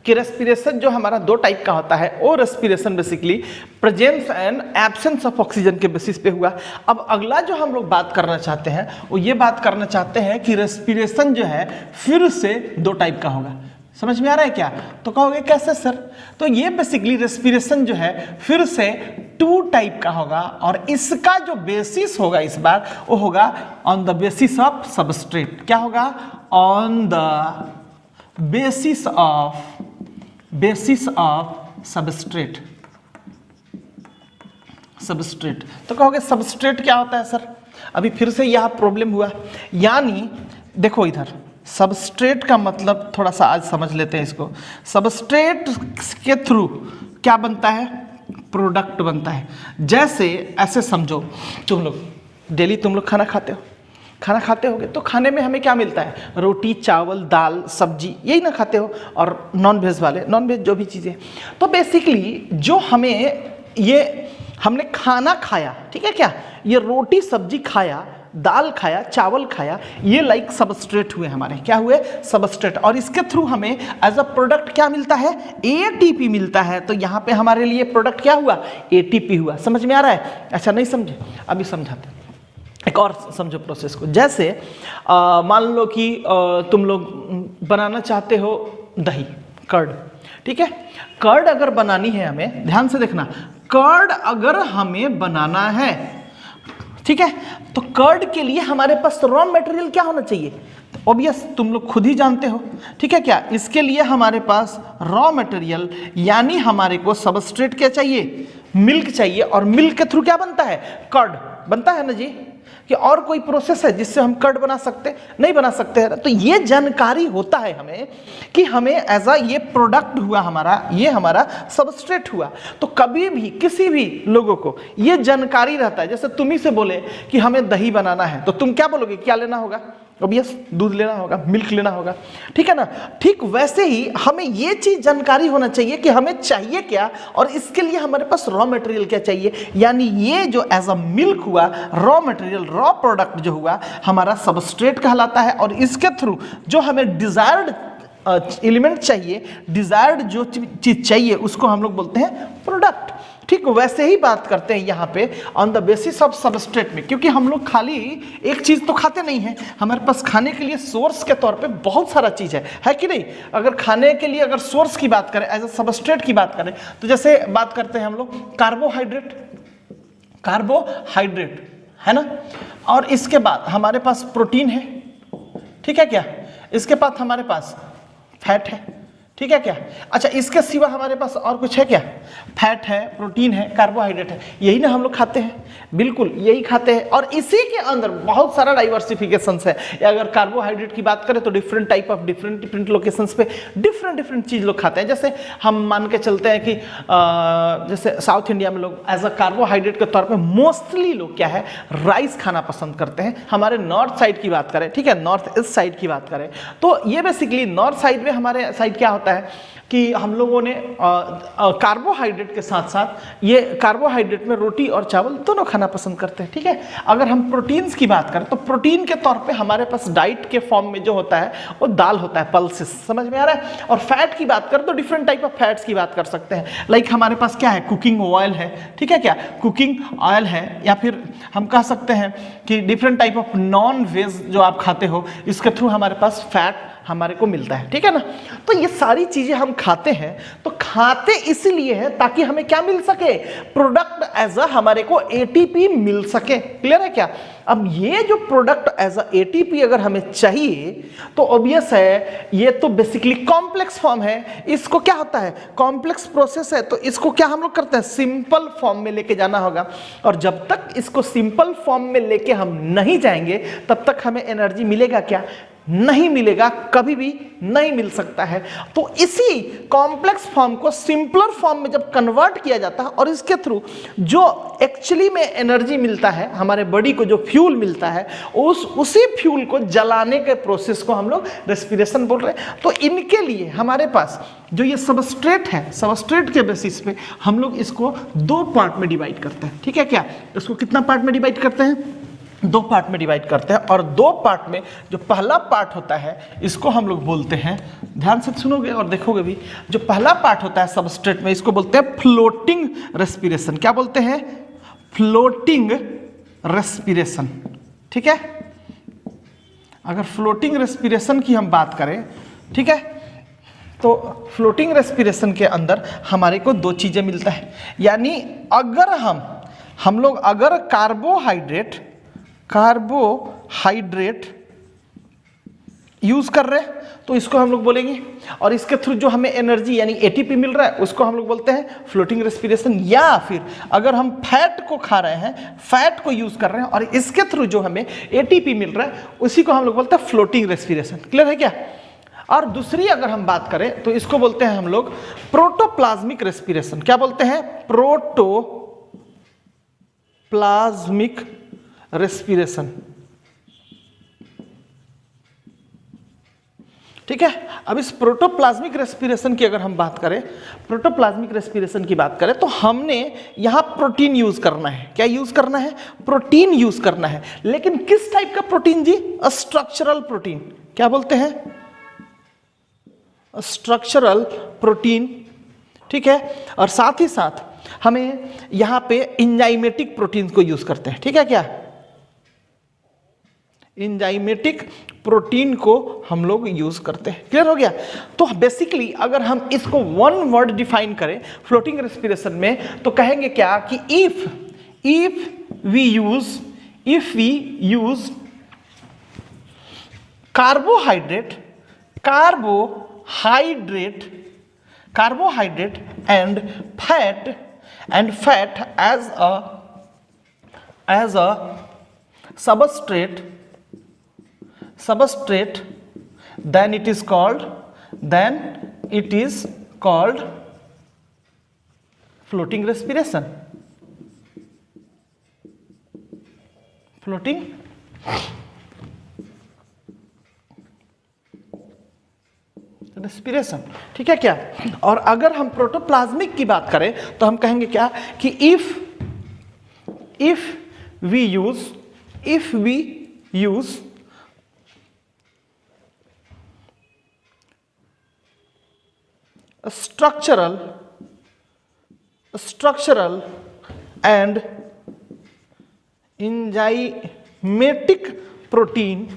कि रेस्पिरेशन जो हमारा 2 टाइप का होता है, वो respiration basically presence and absence of oxygen के बेसिस पे हुआ। अब अगला जो हम लोग बात करना चाहते हैं वो ये बात करना चाहते हैं कि रेस्पिरेशन जो है फिर से 2 टाइप का होगा। समझ में आ रहा है क्या। तो कहोगे कैसे सर, तो ये बेसिकली रेस्पिरेशन जो है फिर से 2 टाइप का होगा, और इसका जो बेसिस होगा इस बार वो होगा on the basis of substrate. क्या होगा, on the basis of substrate. तो कहोगे सबस्ट्रेट क्या होता है सर, अभी फिर से यह प्रॉब्लम हुआ। यानी देखो इधर सबस्ट्रेट का मतलब थोड़ा सा आज समझ लेते हैं इसको। सबस्ट्रेट के थ्रू क्या बनता है, प्रोडक्ट बनता है। जैसे ऐसे समझो, तुम लोग डेली तुम लोग खाना खाते होगे, तो खाने में हमें क्या मिलता है, रोटी चावल दाल सब्जी, यही ना खाते हो। और नॉन वेज जो भी चीज़ें, तो बेसिकली जो हमें ये हमने खाना खाया, ठीक है क्या, ये रोटी सब्जी खाया, दाल खाया, चावल खाया, ये लाइक सबस्ट्रेट हुए हमारे, क्या हुए, सबस्ट्रेट। और इसके थ्रू हमें एज अ प्रोडक्ट क्या मिलता है, एटीपी मिलता है। तो यहाँ पे हमारे लिए प्रोडक्ट क्या हुआ, एटीपी हुआ। समझ में आ रहा है। अच्छा नहीं समझे, अभी समझाते, एक और समझो प्रोसेस को। जैसे मान लो कि तुम लोग बनाना चाहते हो दही, कर्ड, ठीक है। कर्ड अगर बनानी है हमें, ध्यान से देखना, कर्ड अगर हमें बनाना है, ठीक है, तो कर्ड के लिए हमारे पास रॉ मटेरियल क्या होना चाहिए, ऑब्वियस तुम लोग खुद ही जानते हो, ठीक है क्या। इसके लिए हमारे पास रॉ मटेरियल यानी हमारे को सबस्ट्रेट क्या चाहिए, मिल्क चाहिए, और मिल्क के थ्रू क्या बनता है, कर्ड बनता है ना जी। कि और कोई प्रोसेस है जिससे हम कर्ड बना सकते, नहीं बना सकते हैं। तो ये जानकारी होता है हमें कि हमें एज अ ये प्रोडक्ट हुआ हमारा, ये हमारा सबस्ट्रेट हुआ। तो कभी भी किसी भी लोगों को ये जानकारी रहता है, जैसे तुम ही से बोले कि हमें दही बनाना है, तो तुम क्या बोलोगे, क्या लेना होगा, ऑब्वियस दूध लेना होगा, मिल्क लेना होगा, ठीक है ना। ठीक वैसे ही हमें ये चीज जानकारी होना चाहिए कि हमें चाहिए क्या, और इसके लिए हमारे पास रॉ मटेरियल क्या चाहिए। यानी ये जो एज अ मिल्क हुआ, रॉ मटेरियल, रॉ प्रोडक्ट जो हुआ हमारा सबस्ट्रेट कहलाता है, और इसके थ्रू जो हमें डिजायर्ड एलिमेंट चाहिए, डिजायर्ड जो चीज चाहिए, उसको हम लोग बोलते हैं प्रोडक्ट। ठीक वैसे ही बात करते हैं यहाँ पे on the basis of substrate में, क्योंकि हम लोग खाली एक चीज तो खाते नहीं हैं, हमारे पास खाने के लिए सोर्स के तौर पे बहुत सारा चीज है कि नहीं। अगर खाने के लिए अगर सोर्स की बात करें, एज अ सबस्ट्रेट की बात करें, तो जैसे बात करते हैं हम लोग कार्बोहाइड्रेट है ना, और इसके बाद हमारे पास प्रोटीन है, ठीक है क्या, इसके बाद हमारे पास फैट है, ठीक है क्या। अच्छा, इसके सिवा हमारे पास और कुछ है क्या, फैट है, प्रोटीन है, कार्बोहाइड्रेट है, यही ना हम लोग खाते हैं, बिल्कुल यही खाते हैं। और इसी के अंदर बहुत सारा डाइवर्सिफिकेशंस है। अगर कार्बोहाइड्रेट की बात करें तो different type of different locations पे डिफरेंट चीज लोग खाते हैं। जैसे हम मान के चलते हैं कि जैसे साउथ इंडिया में लोग एज अ कार्बोहाइड्रेट के तौर पे मोस्टली लोग क्या है, राइस खाना पसंद करते हैं। हमारे नॉर्थ साइड की बात करें, ठीक है, नॉर्थ ईस्ट साइड की बात करें, तो ये बेसिकली नॉर्थ साइड में हमारे साइड क्या होता है कि हम लोगों ने कार्बोहाइड्रेट के साथ साथ ये कार्बोहाइड्रेट में रोटी और चावल दोनों खाना पसंद करते हैं, ठीक है। अगर हम प्रोटीन्स की बात करें तो प्रोटीन के तौर पे हमारे पास डाइट के फॉर्म में जो होता है वो दाल होता है, पल्सेस, समझ में आ रहा है। और फैट की बात करें तो डिफरेंट टाइप ऑफ फैट्स की बात कर सकते हैं। लाइक हमारे पास क्या है, कुकिंग ऑयल है, ठीक है क्या, कुकिंग ऑयल है, या फिर हम कह सकते हैं कि different type of non veg जो आप खाते हो, इसके थ्रू हमारे पास फैट हमारे को मिलता है, ठीक है ना। तो ये सारी चीजें हम खाते हैं, तो खाते इसलिए हैं ताकि हमें क्या मिल सके, प्रोडक्ट एज अ हमारे को एटीपी मिल सके। क्लियर है क्या। अब ये जो प्रोडक्ट एज अ एटीपी अगर हमें चाहिए तो ऑब्वियस है ये तो बेसिकली कॉम्प्लेक्स फॉर्म है। इसको क्या होता है, कॉम्प्लेक्स प्रोसेस है, तो इसको क्या हम लोग करते हैं, सिंपल फॉर्म में लेके जाना होगा। और जब तक इसको सिंपल फॉर्म में लेके हम नहीं जाएंगे तब तक हमें एनर्जी मिलेगा क्या, नहीं मिलेगा, कभी भी नहीं मिल सकता है। तो इसी कॉम्प्लेक्स फॉर्म को सिंपलर फॉर्म में जब कन्वर्ट किया जाता है और इसके थ्रू जो एक्चुअली में एनर्जी मिलता है, हमारे बॉडी को जो फ्यूल मिलता है, उसी फ्यूल को जलाने के प्रोसेस को हम लोग रेस्पिरेशन बोल रहे हैं। तो इनके लिए हमारे पास जो ये सबस्ट्रेट है, सबस्ट्रेट के बेसिस पे हम लोग इसको दो पार्ट में डिवाइड करते हैं, ठीक है क्या। इसको कितना पार्ट में डिवाइड करते हैं, दो पार्ट में डिवाइड करते हैं। और दो पार्ट में जो पहला पार्ट होता है इसको हम लोग बोलते हैं, ध्यान से सुनोगे और देखोगे भी, जो पहला पार्ट होता है सबस्ट्रेट में इसको बोलते हैं फ्लोटिंग रेस्पिरेशन। क्या बोलते हैं, फ्लोटिंग रेस्पिरेशन, ठीक है। अगर फ्लोटिंग रेस्पिरेशन की हम बात करें, ठीक है, तो फ्लोटिंग रेस्पिरेशन के अंदर हमारे को दो चीजें मिलता है। यानी अगर हम लोग अगर कार्बोहाइड्रेट यूज कर रहे हैं तो इसको हम लोग बोलेंगे, और इसके थ्रू जो हमें एनर्जी यानी एटीपी मिल रहा है उसको हम लोग बोलते हैं फ्लोटिंग रेस्पिरेशन। या फिर अगर हम फैट को खा रहे हैं, फैट को यूज कर रहे हैं और इसके थ्रू जो हमें एटीपी मिल रहा है उसी को हम लोग बोलते हैं फ्लोटिंग रेस्पिरेशन। क्लियर है क्या। और दूसरी अगर हम बात करें तो इसको बोलते हैं हम लोग प्रोटोप्लाज्मिक रेस्पिरेशन। क्या बोलते हैं, प्रोटोप्लाज्मिक रेस्पिरेशन, ठीक है। अब इस प्रोटोप्लाज्मिक रेस्पिरेशन की अगर हम बात करें, प्रोटोप्लाज्मिक रेस्पिरेशन की बात करें तो हमने यहां प्रोटीन यूज करना है। क्या यूज करना है, प्रोटीन यूज करना है। लेकिन किस टाइप का प्रोटीन जी, स्ट्रक्चरल प्रोटीन। क्या बोलते हैं, स्ट्रक्चरल प्रोटीन, ठीक है। और साथ ही साथ हमें यहां पे एंजाइमेटिक प्रोटीन को यूज करते हैं, ठीक है क्या, एंजाइमेटिक प्रोटीन को हम लोग यूज करते हैं। क्लियर हो गया। तो बेसिकली अगर हम इसको वन वर्ड डिफाइन करें फ्लोटिंग रेस्पिरेशन में तो कहेंगे क्या कि if we use carbohydrate and fat as a substrate, then it is called floating respiration. Floating respiration, ठीक है क्या। और अगर हम प्रोटोप्लाज्मिक की बात करें तो हम कहेंगे क्या कि if we use structural and enzymatic protein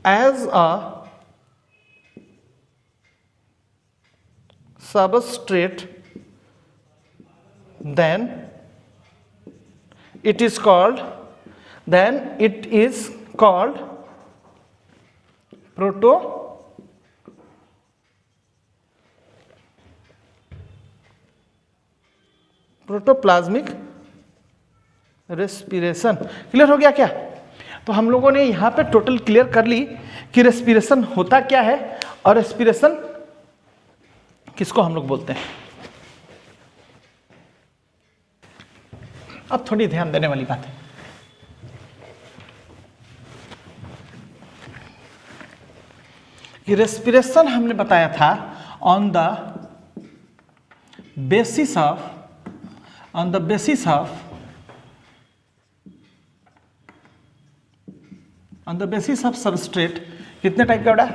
as a substrate, then it is called protoplasmic respiration. Clear हो गया क्या। तो हम लोगों ने यहां पे टोटल क्लियर कर ली कि रेस्पिरेशन होता क्या है और रेस्पिरेशन किसको हम लोग बोलते हैं। अब थोड़ी ध्यान देने वाली बात है, कि रेस्पिरेशन हमने बताया था on the basis of substrate. कितने टाइप का बेटा,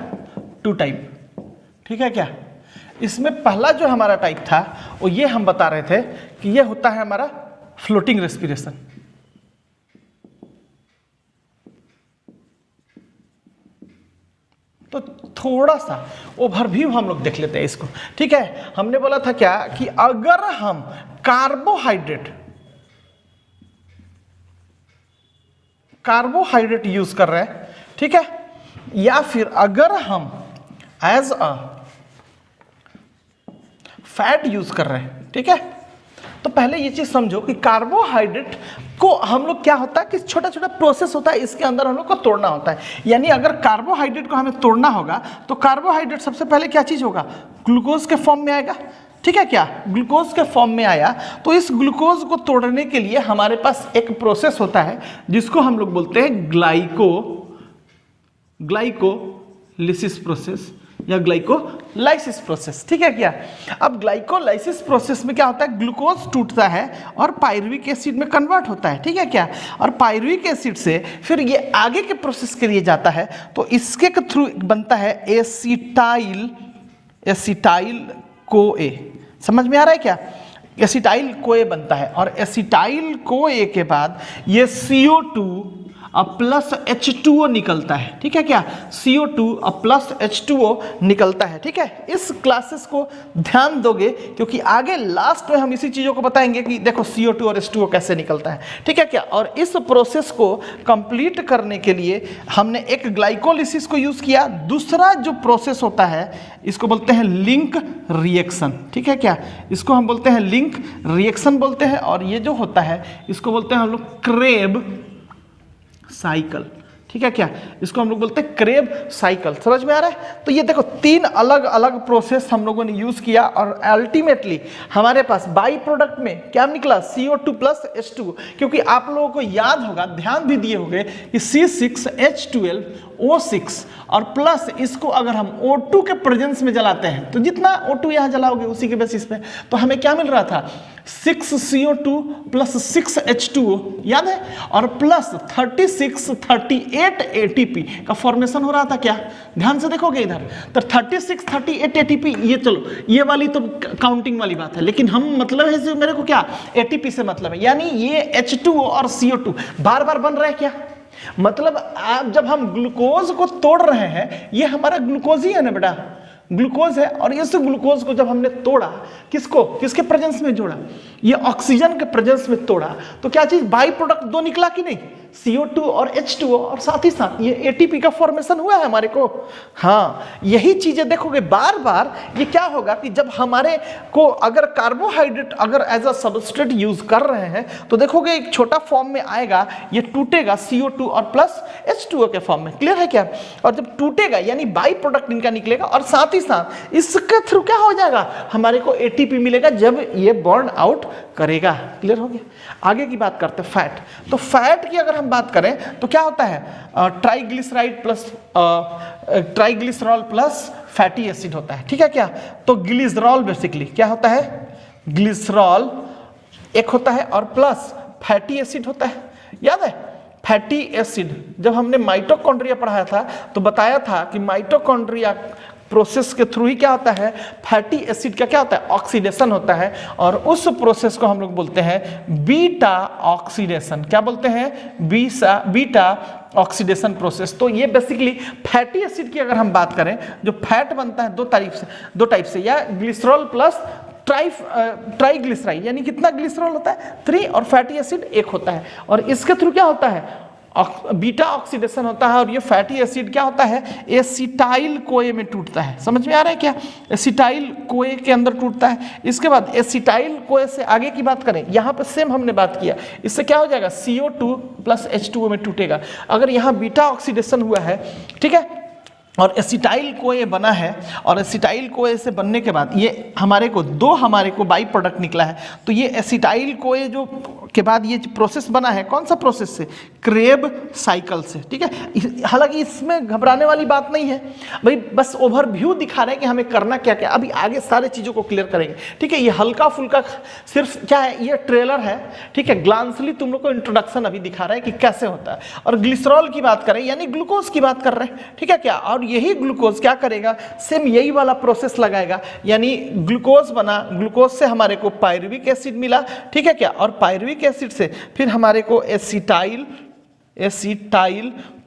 2 टाइप, ठीक है क्या। इसमें पहला जो हमारा टाइप था वो ये हम बता रहे थे कि ये होता है हमारा फ्लोटिंग रेस्पिरेशन। तो थोड़ा सा ओवरव्यू हम लोग देख लेते हैं इसको, ठीक है। हमने बोला था क्या कि अगर हम कार्बोहाइड्रेट यूज कर रहे हैं, ठीक है, या फिर अगर हम एज अ फैट यूज कर रहे हैं, ठीक है। तो पहले ये चीज समझो कि कार्बोहाइड्रेट को हम लोग क्या होता है कि छोटा छोटा प्रोसेस होता है, इसके अंदर हम लोग को तोड़ना होता है। यानी अगर कार्बोहाइड्रेट को हमें तोड़ना होगा तो कार्बोहाइड्रेट सबसे पहले क्या चीज होगा, ग्लूकोज के फॉर्म में आएगा, ठीक है क्या। ग्लूकोज के फॉर्म में आया तो इस ग्लूकोज को तोड़ने के लिए हमारे पास एक प्रोसेस होता है जिसको हम लोग बोलते हैं ग्लाइकोलिसिस प्रोसेस या ग्लाइकोलाइसिस प्रोसेस, ठीक है क्या। अब ग्लाइकोलाइसिस प्रोसेस में क्या होता है, ग्लूकोज टूटता है और पायरुविक एसिड में कन्वर्ट होता है, ठीक है क्या। और पायरुविक एसिड से फिर ये आगे के प्रोसेस के लिए जाता है तो इसके थ्रू बनता है एसिटाइल कोए। समझ में आ रहा है क्या, एसिटाइल कोए बनता है और एसिटाइल कोए के बाद ये CO2 प्लस H2O निकलता है, ठीक है क्या। CO2 प्लस H2O निकलता है, ठीक है। इस क्लासेस को ध्यान दोगे क्योंकि आगे लास्ट में हम इसी चीज़ों को बताएंगे कि देखो CO2 और H2O कैसे निकलता है, ठीक है क्या। और इस प्रोसेस को कंप्लीट करने के लिए हमने एक ग्लाइकोलिसिस को यूज़ किया। दूसरा जो प्रोसेस होता है इसको बोलते हैं लिंक रिएक्शन, ठीक है क्या। इसको हम बोलते हैं लिंक रिएक्शन बोलते हैं और ये जो होता है इसको बोलते हैं हम लोग क्रेब साइकिल, ठीक है क्या। इसको हम लोग बोलते हैं क्रेब साइकिल। समझ में आ रहा है। तो ये देखो 3 अलग अलग प्रोसेस हम लोगों ने यूज किया और अल्टीमेटली हमारे पास बाई प्रोडक्ट में क्या निकला, CO2 प्लस H2। क्योंकि आप लोगों को याद होगा, ध्यान भी दिए होंगे कि C6H12O6 और प्लस इसको अगर हम O2 के प्रेजेंस में जलाते हैं तो जितना O2 यहाँ जलाओगे उसी के बेसिस पे तो हमें क्या मिल रहा था, 6CO2 प्लस 6H2O, याद है, और प्लस 38 ATP का फॉर्मेशन हो रहा था क्या। ध्यान से देखोगे इधर तो 38 ATP, ये चलो ये वाली तो काउंटिंग वाली बात है, लेकिन हम मतलब है जो मेरे को क्या ATP से मतलब है, यानी ये H2O और CO2 बार बार बन रहा है क्या। मतलब आप जब हम ग्लूकोज को तोड़ रहे हैं, ये हमारा ग्लूकोज ही है ना बेटा, ग्लूकोज है। और इस ग्लूकोज को जब हमने तोड़ा, किसके प्रेजेंस में जोड़ा, ये ऑक्सीजन के प्रेजेंस में तोड़ा, तो क्या चीज बाई प्रोडक्ट 2 निकला कि नहीं, CO2 और H2O, और साथ ही साथ ये ATP का फॉर्मेशन हुआ है हमारे को। हाँ, यही चीजें देखोगे बार बार, ये क्या होगा कि जब हमारे को अगर कार्बोहाइड्रेट अगर एज अ सबस्ट्रेट यूज कर रहे हैं तो देखोगे एक छोटा फॉर्म में आएगा, ये टूटेगा CO2 और प्लस H2O के फॉर्म में। क्लियर है क्या? और जब टूटेगा यानी बाई प्रोडक्ट इनका निकलेगा, और साथ ही साथ इसके थ्रू क्या हो जाएगा, हमारे को ATP मिलेगा जब ये बर्न आउट करेगा। क्लियर हो गया? आगे की बात करते हैं फैट। तो फैट की अगर हम बात करें तो क्या होता है, triglyceride plus triglycerol plus fatty acid होता है। ठीक है क्या? तो ग्लिसरॉल बेसिकली क्या होता है, ग्लिसरॉल एक होता है और प्लस फैटी एसिड होता है। याद है फैटी एसिड, जब हमने माइटोकॉन्ड्रिया पढ़ाया था तो बताया था कि माइटोकॉन्ड्रिया प्रोसेस के थ्रू ही क्या होता है, फैटी एसिड का क्या होता है, ऑक्सीडेशन होता है, और उस प्रोसेस को हम लोग बोलते हैं बीटा ऑक्सीडेशन। क्या बोलते हैं? Beta oxidation process. तो ये बेसिकली फैटी एसिड की अगर हम बात करें, जो फैट बनता है दो टाइप से, या ग्लिसरॉल प्लस ट्राइग्लिसराइड, यानी कितना ग्लिसरॉल होता है 3, और फैटी एसिड 1 होता है, और इसके थ्रू क्या होता है, बीटा ऑक्सीडेशन होता है। और ये फैटी एसिड क्या होता है, एसिटाइल कोए में टूटता है। समझ में आ रहा है क्या? एसिटाइल कोए के अंदर टूटता है। इसके बाद एसिटाइल कोए से आगे की बात करें, यहाँ पे सेम हमने बात किया, इससे क्या हो जाएगा, CO2 प्लस H2O में टूटेगा। अगर यहाँ बीटा ऑक्सीडेशन हुआ है, ठीक है, और एसिटाइल कोए बना है, और एसिटाइल कोए से बनने के बाद ये हमारे को बाई प्रोडक्ट निकला है। तो ये एसिटाइल कोए जो के बाद ये प्रोसेस बना है, कौन सा प्रोसेस से, क्रेब साइकिल से। ठीक है, हालांकि इसमें घबराने वाली बात नहीं है भाई, बस ओवरव्यू दिखा रहे हैं कि हमें करना क्या क्या। अभी आगे सारे चीज़ों को क्लियर करेंगे। ठीक है, ये हल्का फुल्का सिर्फ क्या है, ये ट्रेलर है। ठीक है, ग्लांसली तुम लोग को इंट्रोडक्शन अभी दिखा रहा है कि कैसे होता है। और ग्लिसरॉल की बात करें यानी ग्लूकोज की बात कर रहे हैं। ठीक है क्या? और यही ग्लूकोज क्या करेगा, सेम यही वाला प्रोसेस लगाएगा, यानी ग्लूकोज बना, ग्लूकोज से हमारे को पायरुविक एसिड मिला। ठीक है क्या? और पायरुविक एसिड से फिर हमारे को एसिटाइल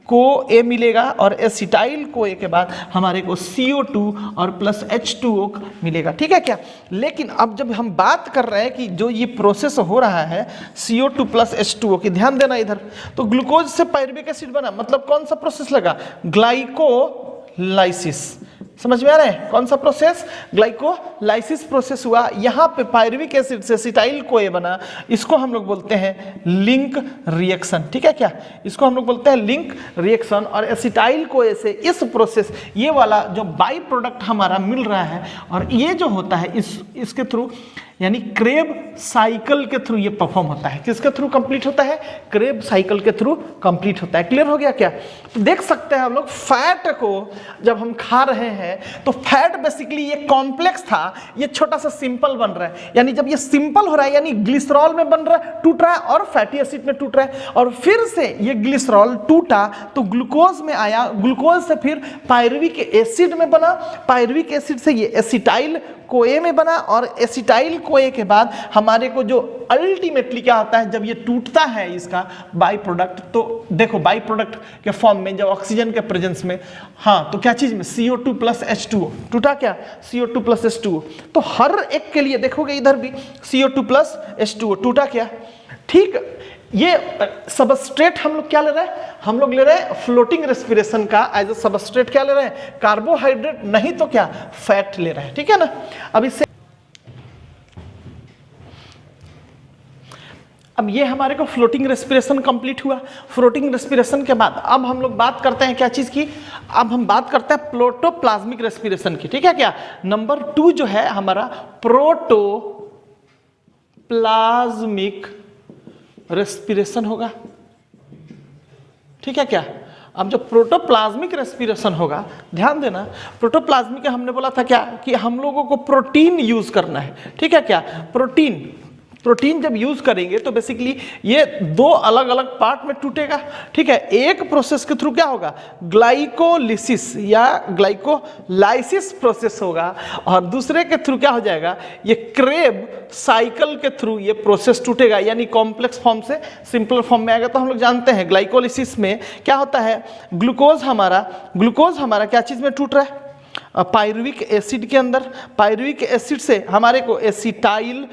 को ए मिलेगा, और एसिटाइल को ए के बाद हमारे को CO2 और प्लस H2O मिलेगा। ठीक है क्या? लेकिन अब जब हम बात कर रहे हैं कि जो ये प्रोसेस हो रहा है CO2 प्लस H2O की, ध्यान देना इधर, तो ग्लूकोज से पायरुविक एसिड बना, मतलब कौन सा प्रोसेस लगा, ग्लाइकोलाइसिस। समझ में आ रहा है? कौन सा प्रोसेस, ग्लाइकोलाइसिस प्रोसेस हुआ। यहाँ पे पायरुविक एसिड से एसिटाइल कोए बना, इसको हम लोग बोलते हैं लिंक रिएक्शन। ठीक है क्या? इसको हम लोग बोलते हैं लिंक रिएक्शन। और एसिटाइल कोए से इस प्रोसेस, ये वाला जो बाई प्रोडक्ट हमारा मिल रहा है, और ये जो होता है इसके थ्रू, यानी क्रेब साइकिल के थ्रू ये परफॉर्म होता है। किसके थ्रू कंप्लीट होता है, क्रेब साइकिल के थ्रू कंप्लीट होता है। क्लियर हो गया क्या? तो देख सकते हैं हम लोग, फैट को जब हम खा रहे हैं तो फैट बेसिकली ये कॉम्प्लेक्स था, ये छोटा सा सिंपल बन रहा है। यानी जब ये सिंपल हो रहा है, यानी ग्लिसरॉल में बन रहा है, टूट रहा है, और फैटी एसिड में टूट रहा है, और फिर से ये ग्लिसरॉल टूटा तो ग्लूकोज में आया, ग्लूकोज से फिर पायरुविक एसिड में बना, पायरुविक एसिड से ये एसिटाइल कोए में बना, और एसिटाइल कोए के बाद हमारे को जो अल्टीमेटली क्या होता है, जब ये टूटता है इसका बाई प्रोडक्ट, तो देखो बाई प्रोडक्ट के फॉर्म में, जब ऑक्सीजन के प्रेजेंस में, हाँ, तो क्या चीज में, CO2 प्लस H2O टूटा, क्या CO2 प्लस H2O। तो हर एक के लिए देखोगे इधर भी CO2 प्लस H2O टूटा, क्या ठीक। ये सबस्ट्रेट हम लोग क्या ले रहे हैं, हम लोग ले रहे हैं फ्लोटिंग रेस्पिरेशन का एज अ सबस्ट्रेट, क्या ले रहे हैं, कार्बोहाइड्रेट, नहीं तो क्या, फैट ले रहे हैं। ठीक है ना? अब इससे अब ये हमारे को फ्लोटिंग रेस्पिरेशन कंप्लीट हुआ। फ्लोटिंग रेस्पिरेशन के बाद अब हम लोग बात करते हैं क्या चीज की, अब हम बात करते हैं प्रोटोप्लाज्मिक रेस्पिरेशन की। ठीक है क्या? नंबर 2 जो है हमारा प्रोटोप्लाज्मिक रेस्पिरेशन होगा। ठीक है क्या? अब जो प्रोटोप्लाज्मिक रेस्पिरेशन होगा, ध्यान देना, प्रोटोप्लाज्मिक हमने बोला था क्या कि हम लोगों को प्रोटीन यूज करना है। ठीक है क्या? प्रोटीन जब यूज करेंगे तो बेसिकली ये 2 अलग अलग पार्ट में टूटेगा। ठीक है, एक प्रोसेस के थ्रू क्या होगा, ग्लाइकोलिसिस या ग्लाइकोलाइसिस प्रोसेस होगा, और दूसरे के थ्रू क्या हो जाएगा, ये क्रेब साइकिल के थ्रू ये प्रोसेस टूटेगा, यानी कॉम्प्लेक्स फॉर्म से सिंपल फॉर्म में आएगा। तो हम लोग जानते हैं ग्लाइकोलिसिस में क्या होता है, ग्लूकोज हमारा क्या चीज में टूट रहा है, पायरुविक एसिड के अंदर। पायरुविक एसिड से हमारे को एसिटाइल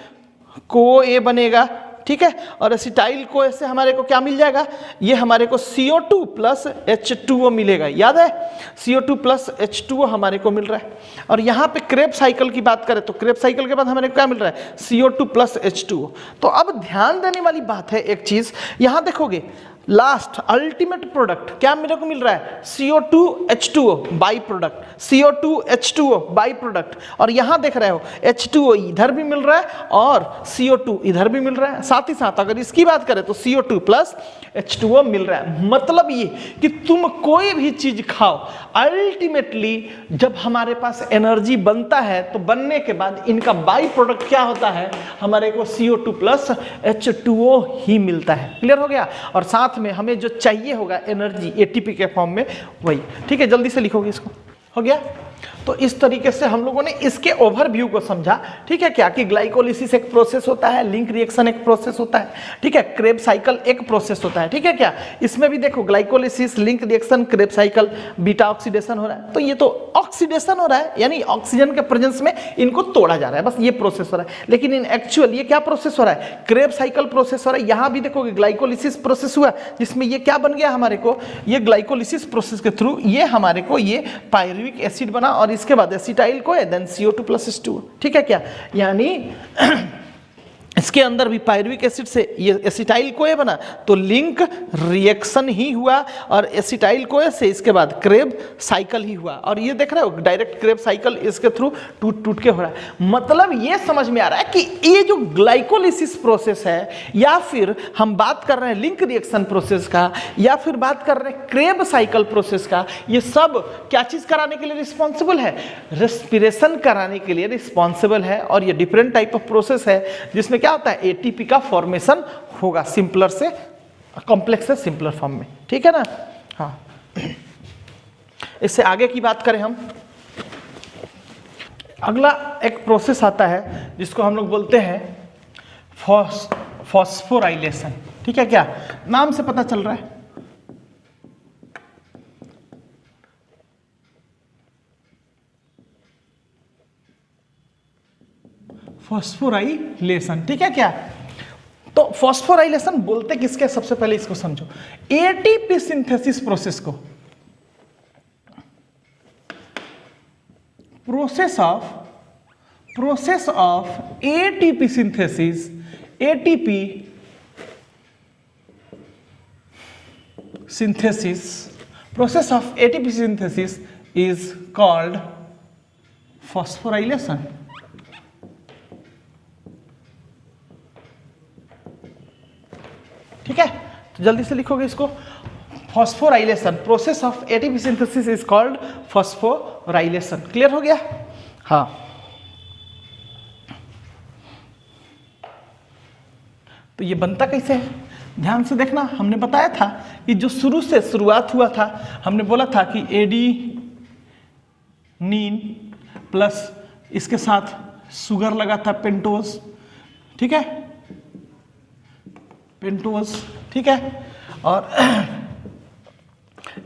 को ए बनेगा, ठीक है। और एसिटाइल को ऐसे हमारे को क्या मिल जाएगा, ये हमारे को CO2 प्लस H2O मिलेगा, याद है, CO2 प्लस H2O हमारे को मिल रहा है। और यहाँ पे क्रेब्स साइकिल की बात करें तो क्रेब्स साइकिल के बाद हमारे को क्या मिल रहा है, CO2 प्लस H2O। तो अब ध्यान देने वाली बात है एक चीज, यहाँ देखोगे लास्ट अल्टीमेट प्रोडक्ट क्या मेरे को मिल रहा है, CO2 H2O by product, CO2 H2O by product. और यहां देख रहे हो H2O इधर भी मिल रहा है और CO2 इधर भी मिल रहा है। साथ ही साथ अगर इसकी बात करें तो CO2 प्लस H2O मिल रहा है। मतलब ये कि तुम कोई भी चीज खाओ, अल्टीमेटली जब हमारे पास एनर्जी बनता है तो बनने के बाद इनका बाई प्रोडक्ट क्या होता है, हमारे को CO2 प्लस H2O ही मिलता है। क्लियर हो गया। और साथ में हमें जो चाहिए होगा एनर्जी ATP के फॉर्म में, वही। ठीक है, जल्दी से लिखोगे इसको, हो गया। तो इस तरीके से हम लोगों ने इसके ओवरव्यू को समझा। ठीक है, क्या कि ग्लाइकोलिसिस एक प्रोसेस होता है, लिंक रिएक्शन एक प्रोसेस होता है, ठीक है, क्रेब्स साइकिल एक प्रोसेस होता है। ठीक है, क्या इसमें भी देखो glycolysis, link reaction, Krebs cycle, beta oxidation हो रहा है। तो ये तो ऑक्सीडेशन हो रहा है, यानी ऑक्सीजन के प्रेजेंस में इनको तोड़ा जा रहा है, बस ये प्रोसेस हो रहा है। लेकिन इन एक्चुअल ये क्या प्रोसेस हो रहा है, क्रेब्स साइकिल प्रोसेस हो रहा है। यहां भी देखोगे ग्लाइकोलिसिस प्रोसेस हुआ, जिसमें ये क्या बन गया हमारे को, ये ग्लाइकोलिसिस प्रोसेस के थ्रू ये हमारे को ये पायरुविक एसिड बना और इसके बाद एसिटाइल को है, देन CO2 प्लस H2O। ठीक है, क्या यानी इसके अंदर भी पायरुविक एसिड से ये एसिटाइल कोए बना तो लिंक रिएक्शन ही हुआ और एसिटाइल कोए से इसके बाद क्रेब साइकिल ही हुआ। और ये देख रहे हो डायरेक्ट क्रेब साइकिल इसके थ्रू टूट टूट के हो रहा है। मतलब ये समझ में आ रहा है कि ये जो ग्लाइकोलिसिस प्रोसेस है, या फिर हम बात कर रहे हैं लिंक रिएक्शन प्रोसेस का, या फिर बात कर रहे हैं क्रेब साइकिल प्रोसेस का, ये सब क्या चीज कराने के लिए रिस्पॉन्सिबल है, रेस्पिरेशन कराने के लिए रिस्पॉन्सिबल है। और ये डिफरेंट टाइप ऑफ प्रोसेस है जिसमें क्या होता है, ATP का फॉर्मेशन होगा सिंपलर से कॉम्प्लेक्स से सिंपलर फॉर्म में। ठीक है ना। हाँ, इससे आगे की बात करें हम, अगला एक प्रोसेस आता है जिसको हम लोग बोलते हैं फॉस्फोराइलेशन। ठीक है, क्या नाम से पता चल रहा है, फॉस्फोराइलेशन। ठीक है, क्या तो फॉस्फोराइलेशन बोलते किसके, सबसे पहले इसको समझो, ATP सिंथेसिस प्रोसेस को, process of ATP synthesis, ATP synthesis, process of ATP synthesis is called phosphorylation। ठीक है, तो जल्दी से लिखोगे इसको, phosphorylation, process of ATP synthesis is called phosphorylation. Clear हो गया। हाँ, तो ये बनता कैसे है, ध्यान से देखना। हमने बताया था कि जो शुरू से शुरुआत हुआ था, हमने बोला था कि एडेनिन प्लस इसके साथ शुगर लगा था पेंटोज। ठीक है, पेंटोज। ठीक है, और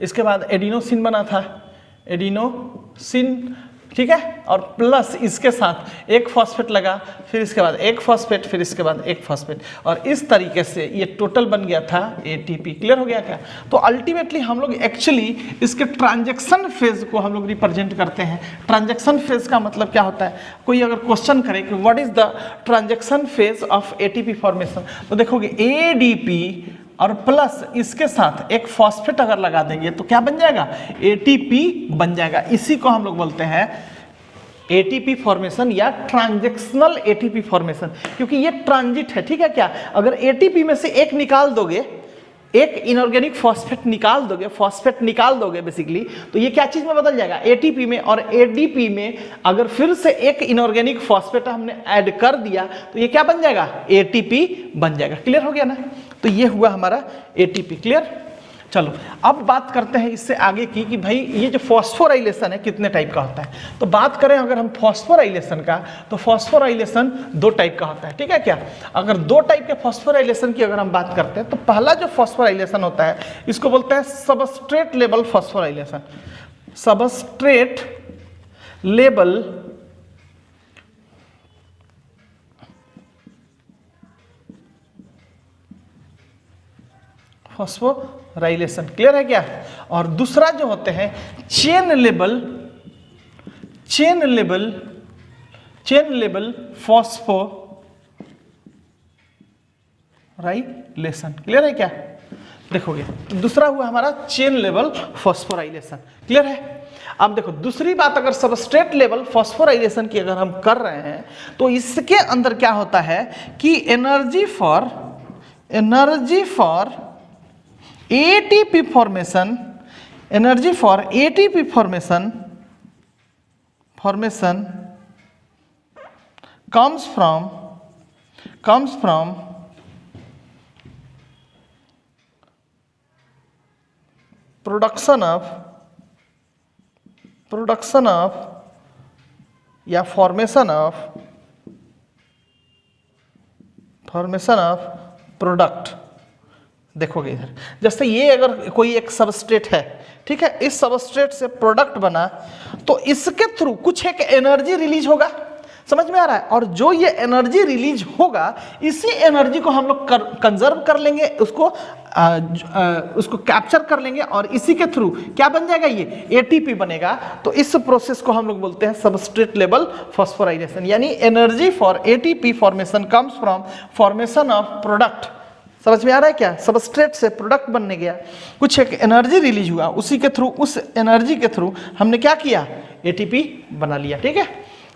इसके बाद एडिनोसिन बना था, एडिनोसिन। ठीक है, और प्लस इसके साथ एक फॉस्फेट लगा, फिर इसके बाद एक फॉस्फेट, फिर इसके बाद एक फॉस्फेट, और इस तरीके से ये टोटल बन गया था ATP। क्लियर हो गया क्या। तो अल्टीमेटली हम लोग एक्चुअली इसके ट्रांजैक्शन फेज को हम लोग रिप्रेजेंट करते हैं। ट्रांजैक्शन फेज का मतलब क्या होता है, कोई अगर क्वेश्चन करे कि what is the transaction phase of ATP formation, तो देखोगे ADP और प्लस इसके साथ एक फॉस्फेट अगर लगा देंगे तो क्या बन जाएगा, ATP बन जाएगा। इसी को हम लोग बोलते हैं ATP फॉर्मेशन या ट्रांजैक्शनल ATP फॉर्मेशन, क्योंकि ये ट्रांजिट है। ठीक है, क्या अगर ATP में से एक निकाल दोगे, एक इनऑर्गेनिक फॉस्फेट निकाल दोगे बेसिकली, तो ये क्या चीज में बदल जाएगा, ATP में। और ADP में अगर फिर से एक इनऑर्गेनिक फॉस्फेट हमने ऐड कर दिया तो ये क्या बन जाएगा, ATP बन जाएगा। क्लियर हो गया ना। तो ये हुआ हमारा ATP। क्लियर। चलो अब बात करते हैं इससे आगे की कि भाई ये जो फॉस्फोराइलेशन है कितने टाइप का होता है। तो बात करें अगर हम फॉस्फोराइलेशन का, तो फॉस्फोराइलेशन दो टाइप का होता है। ठीक है, क्या अगर दो टाइप के फॉस्फोराइलेशन की अगर हम बात करते हैं तो पहला जो फॉस्फोराइलेशन होता है इसको बोलते हैं substrate level phosphorylation. Substrate level phosphorylation. Clear है क्या? और दूसरा जो होते हैं चेन लेवल फॉस्फोराइलेशन। क्लियर है क्या? देखोगे तो दूसरा हुआ हमारा चेन लेवल फॉस्फोराइलेशन। क्लियर है? अब देखो दूसरी बात, अगर सबस्ट्रेट लेवल फॉस्फोराइलेशन की अगर हम कर रहे हैं तो इसके अंदर क्या होता है कि energy for ATP formation comes from production of या formation of प्रोडक्ट। देखोगे इधर, जैसे ये अगर कोई एक सबस्ट्रेट है, ठीक है, इस सबस्ट्रेट से प्रोडक्ट बना तो इसके थ्रू कुछ एक एनर्जी रिलीज होगा। समझ में आ रहा है? और जो ये एनर्जी रिलीज होगा, इसी एनर्जी को हम लोग कंजर्व कर लेंगे, उसको कैप्चर कर लेंगे और इसी के थ्रू क्या बन जाएगा, ये एटीपी बनेगा। तो इस प्रोसेस को हम लोग बोलते हैं सबस्ट्रेट लेवल फॉस्फोराइलेशन। यानी energy for ATP formation comes from formation of product. समझ में आ रहा है क्या? सबस्ट्रेट से प्रोडक्ट बनने गया, कुछ एक एनर्जी रिलीज हुआ, उसी के थ्रू, उस एनर्जी के थ्रू हमने क्या किया, एटीपी बना लिया। ठीक है,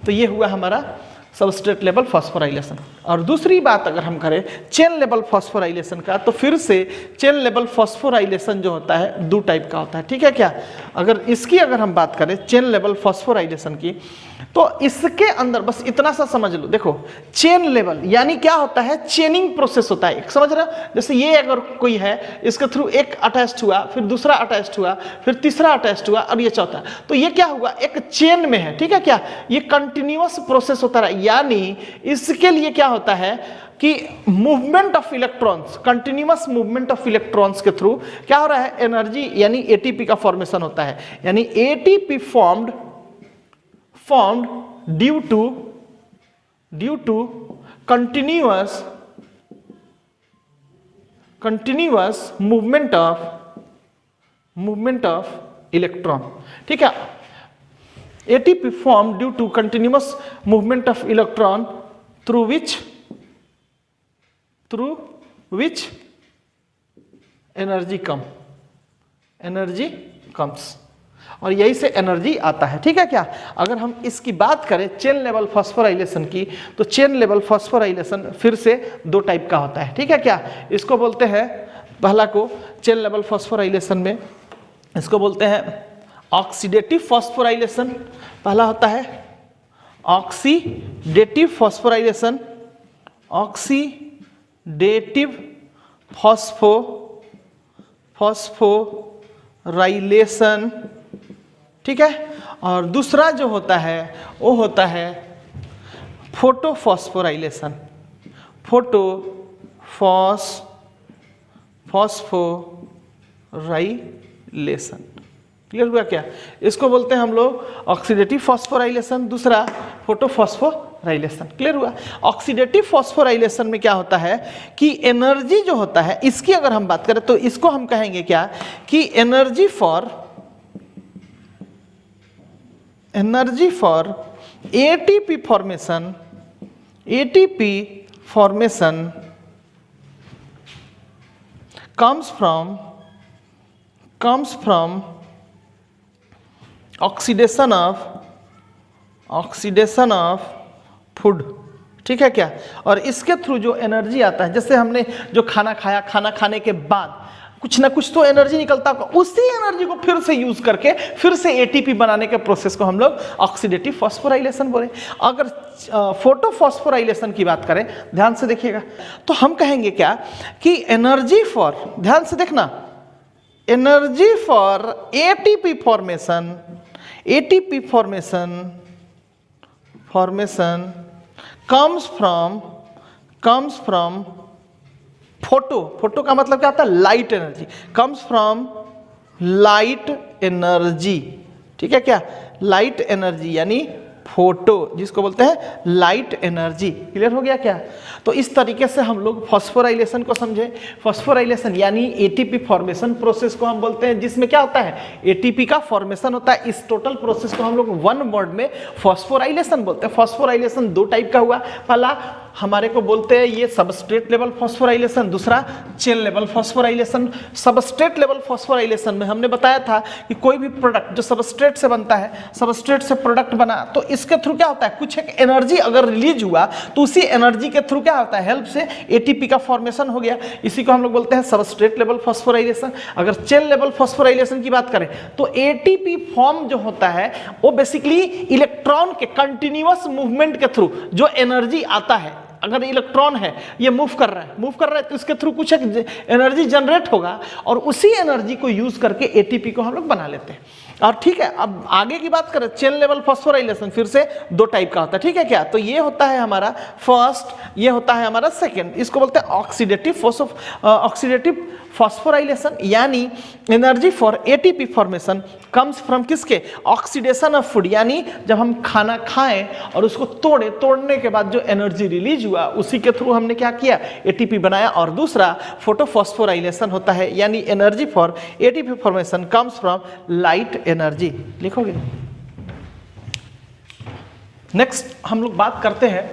तो ये हुआ हमारा सबस्ट्रेट लेवल फॉस्फोराइलेशन। और दूसरी बात अगर हम करें चेन लेवल फॉस्फोराइलेशन का, तो फिर से चेन लेवल फॉस्फोराइलेशन जो होता है दो टाइप का होता है। ठीक है क्या? अगर हम बात करें चेन लेवल फॉस्फोराइलेशन की, तो इसके अंदर बस इतना सा समझ लो। देखो चेन लेवल यानी क्या होता है, चेनिंग प्रोसेस होता है। समझ रहे हो? जैसे ये अगर कोई है, इसके थ्रू एक अटैच्ड हुआ, फिर दूसरा अटैच्ड हुआ, फिर तीसरा अटैच्ड हुआ और ये चौथा, तो ये क्या हुआ, एक चेन में है। ठीक है क्या? ये कंटिन्यूअस प्रोसेस होता है। यानी इसके लिए क्या होता है कि movement of electrons, continuous movement of electrons के थ्रू क्या हो रहा है, एनर्जी यानी एटीपी का फॉर्मेशन होता है। यानी ATP formed due to continuous movement of electron। ठीक है, ATP formed due to continuous movement of electron through which energy comes, और यही से एनर्जी आता है। ठीक है क्या? अगर हम इसकी बात करें चेन लेवल फॉस्फोराइलेशन की, तो चेन लेवल फॉस्फोराइलेशन फिर से दो टाइप का होता है। ठीक है क्या? इसको बोलते हैं, पहला को चेन लेवल फॉस्फोराइलेशन में इसको बोलते हैं ऑक्सीडेटिव फॉस्फोराइलेशन। पहला होता है ऑक्सीडेटिव फॉस्फोराइलेशन, फॉस्फोराइलेशन। ठीक है, और दूसरा जो होता है वो होता है फोटोफॉस्फोराइलेशन। फॉस्फोराइलेशन। क्लियर हुआ क्या? इसको बोलते हैं हम लोग ऑक्सीडेटिव फॉस्फोराइलेशन, दूसरा फोटोफॉस्फोराइलेशन। क्लियर हुआ? ऑक्सीडेटिव फॉस्फोराइलेशन में क्या होता है कि एनर्जी जो होता है, इसकी अगर हम बात करें तो इसको हम कहेंगे क्या कि energy for ATP formation comes from oxidation of food। ठीक है क्या? और इसके थ्रू जो एनर्जी आता है, जैसे हमने जो खाना खाया, खाना खाने के बाद कुछ ना कुछ तो एनर्जी निकलता होगा, उसी एनर्जी को फिर से यूज करके फिर से एटीपी बनाने के प्रोसेस को हम लोग ऑक्सीडेटिव फॉस्फोराइलेशन बोले। अगर फोटोफॉस्फोराइलेशन की बात करें, ध्यान से देखिएगा, तो हम कहेंगे क्या कि एनर्जी फॉर, ध्यान से देखना, energy for ATP formation comes from photo का मतलब क्या होता है, light energy, comes from light energy. ठीक है क्या? लाइट एनर्जी यानी फोटो, जिसको बोलते हैं लाइट एनर्जी। क्लियर हो गया क्या? तो इस तरीके से हम लोग फॉस्फोराइलेशन को समझे। फॉस्फोराइलेशन यानी एटीपी फॉर्मेशन प्रोसेस को हम बोलते हैं, जिसमें क्या होता है, एटीपी का फॉर्मेशन होता है। इस टोटल प्रोसेस को हम लोग वन वर्ड में फॉस्फोराइलेशन बोलते हैं। फॉस्फोराइलेशन दो टाइप का हुआ, पहला हमारे को बोलते हैं ये सबस्ट्रेट लेवल फॉस्फोराइलेशन, दूसरा chain level phosphorylation. Substrate level phosphorylation में हमने बताया था कि कोई भी प्रोडक्ट जो सबस्ट्रेट से बनता है, सबस्ट्रेट से प्रोडक्ट बना, तो इसके थ्रू क्या होता है, कुछ एक एनर्जी अगर रिलीज हुआ तो उसी एनर्जी के थ्रू क्या होता है, हेल्प से एटीपी का फॉर्मेशन हो गया। इसी को हम लोग बोलते हैं सबस्ट्रेट लेवल फॉस्फोराइलेशन। अगर चेन लेवल फॉस्फोराइलेशन की बात करें तो एटीपी फॉर्म जो होता है वो बेसिकली इलेक्ट्रॉन के कंटिन्यूअस मूवमेंट के थ्रू जो एनर्जी आता है, अगर इलेक्ट्रॉन है ये मूव कर रहा है तो इसके थ्रू कुछ एक एनर्जी जनरेट होगा और उसी एनर्जी को यूज करके एटीपी को हम लोग बना लेते हैं। और ठीक है, अब आगे की बात करें, चेन लेवल फॉस्फोराइलेशन फिर से दो टाइप का होता है, ठीक है क्या? तो ये होता है हमारा फर्स्ट, ये होता है हमारा सेकंड। इसको बोलते हैं ऑक्सीडेटिव फॉस्फोराइलेशन, यानी energy for ATP formation comes from किसके, ऑक्सीडेशन ऑफ फूड, यानी जब हम खाना खाएं और उसको तोड़ने के बाद जो एनर्जी रिलीज हुआ उसी के थ्रू हमने क्या किया, एटीपी बनाया। और दूसरा फोटोफॉस्फोराइलेशन होता है, यानी energy for ATP formation comes from light energy. लिखोगे? नेक्स्ट हम लोग बात करते हैं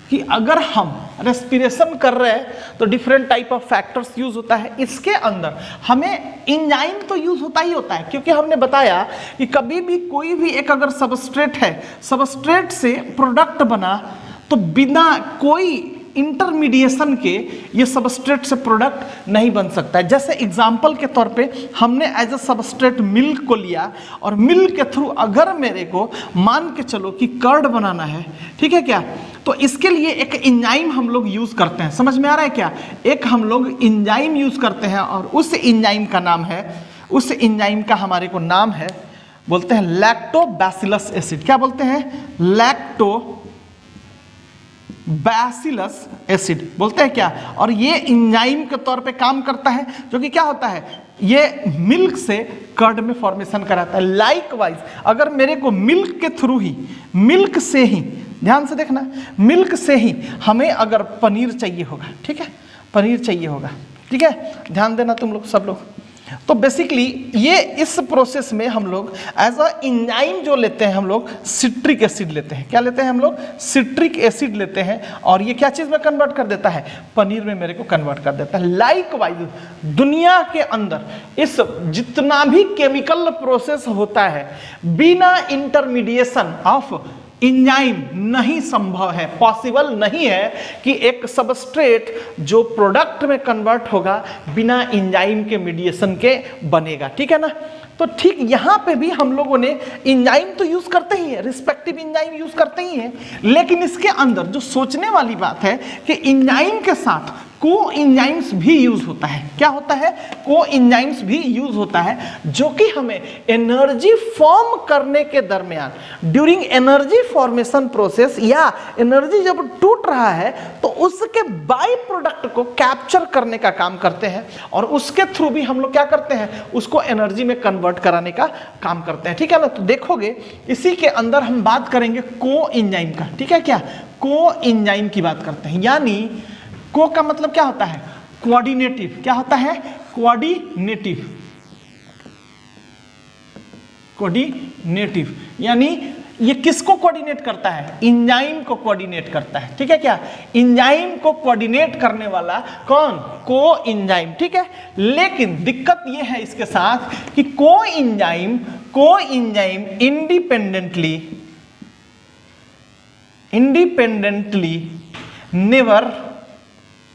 कि अगर हम रेस्पिरेशन कर रहे हैं तो different type of factors use होता है। इसके अंदर हमें एंजाइम तो यूज होता ही होता है, क्योंकि हमने बताया कि कभी भी कोई भी एक अगर सबस्ट्रेट है, सबस्ट्रेट से प्रोडक्ट बना तो बिना कोई इंटरमीडिएशन के ये सबस्ट्रेट से प्रोडक्ट नहीं बन सकता है। जैसे एग्जाम्पल के तौर पे हमने एज अ सबस्ट्रेट मिल्क को लिया और मिल्क के थ्रू अगर मेरे को मान के चलो कि कर्ड बनाना है, ठीक है क्या, तो इसके लिए एक एंजाइम हम लोग यूज करते हैं। समझ में आ रहा है क्या? एक हम लोग एंजाइम यूज करते हैं और उस एंजाइम का नाम है, उस एंजाइम का हमारे को नाम है, बोलते हैं लैक्टोबैसिलस एसिड। क्या बोलते हैं? लैक्टोबैसिलस एसिड बोलते हैं क्या? और ये एंजाइम के तौर पे काम करता है, जो कि क्या होता है, ये मिल्क से कर्ड में फॉर्मेशन कराता है। लाइकवाइज अगर मेरे को मिल्क के थ्रू ही, मिल्क से ही, ध्यान से देखना, मिल्क से ही हमें अगर पनीर चाहिए होगा, ठीक है, पनीर चाहिए होगा, ठीक है, ध्यान देना तुम लोग सब लोग। तो बेसिकली ये इस प्रोसेस में हम लोग एज अ एंजाइम जो लेते हैं, हम लोग सिट्रिक एसिड लेते हैं। क्या लेते हैं हम लोग? सिट्रिक एसिड लेते हैं, और ये क्या चीज में कन्वर्ट कर देता है, पनीर में मेरे को कन्वर्ट कर देता है। लाइकवाइज दुनिया के अंदर इस जितना भी केमिकल प्रोसेस होता है बिना इंटरमीडिएशन ऑफ एंजाइम नहीं संभव है, पॉसिबल नहीं है कि एक सबस्ट्रेट जो प्रोडक्ट में कन्वर्ट होगा बिना एंजाइम के मीडिएशन के बनेगा, ठीक है ना? तो ठीक यहाँ पे भी हम लोगों ने एंजाइम तो यूज करते ही है, रिस्पेक्टिव एंजाइम यूज करते ही हैं, लेकिन इसके अंदर जो सोचने वाली बात है कि एंजाइम के साथ को एंजाइम्स भी यूज होता है। क्या होता है? को एंजाइम्स भी यूज होता है, जो कि हमें एनर्जी फॉर्म करने के दरमियान, ड्यूरिंग एनर्जी फॉर्मेशन प्रोसेस या एनर्जी जब टूट रहा है तो उसके बाई प्रोडक्ट को कैप्चर करने का काम करते हैं, और उसके थ्रू भी हम लोग क्या करते हैं, उसको एनर्जी में कन्वर्ट कराने का काम करते हैं, ठीक है ना? तो देखोगे इसी के अंदर हम बात करेंगे को एंजाइम का, ठीक है क्या? को एंजाइम की बात करते हैं, यानी को का मतलब क्या होता है? कोऑर्डिनेटिव। क्या होता है? कोऑर्डिनेटिव। कोऑर्डिनेटिव यानी ये किसको कोऑर्डिनेट करता है? एंजाइम को कोऑर्डिनेट करता है, ठीक है क्या? एंजाइम को कोऑर्डिनेट करने वाला कौन? को एंजाइम, ठीक है। लेकिन दिक्कत ये है इसके साथ कि को एंजाइम इंडिपेंडेंटली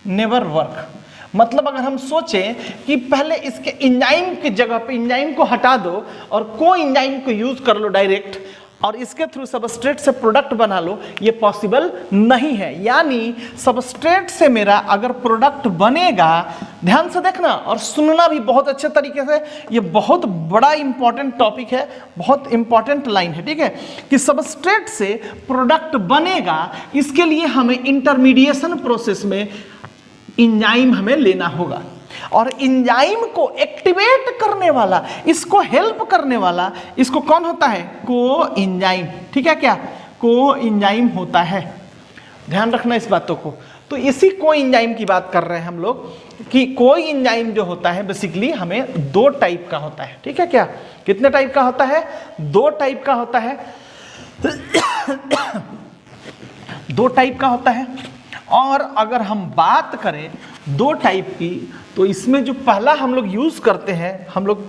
नेवर वर्क। मतलब अगर हम सोचें कि पहले इसके एंजाइम की जगह पे एंजाइम को हटा दो और को एंजाइम को यूज कर लो डायरेक्ट, और इसके थ्रू सबस्ट्रेट से प्रोडक्ट बना लो, ये पॉसिबल नहीं है। यानी सबस्ट्रेट से मेरा अगर प्रोडक्ट बनेगा, ध्यान से देखना और सुनना भी बहुत अच्छे तरीके से, ये बहुत बड़ा इंपॉर्टेंट टॉपिक है, बहुत इंपॉर्टेंट लाइन है, ठीक है, कि सबस्ट्रेट से प्रोडक्ट बनेगा, इसके लिए हमें इंटरमीडिएशन प्रोसेस में एंजाइम हमें लेना होगा। और एंजाइम को एक्टिवेट करने वाला, इसको हेल्प करने वाला, इसको कौन होता है? कोएंजाइम। ठीक है क्या? कोएंजाइम होता है। ध्यान रखना इस बातों को। तो इसी कोएंजाइम की बात कर रहे हैं हम लोग कि कोएंजाइम जो होता है बेसिकली हमें दो टाइप का होता है। ठीक है क्या? कितने टाइप का होता है? दो टाइप का होता है। दो टाइप का होता है। और अगर हम बात करें दो टाइप की, तो इसमें जो पहला हम लोग यूज़ करते हैं, हम लोग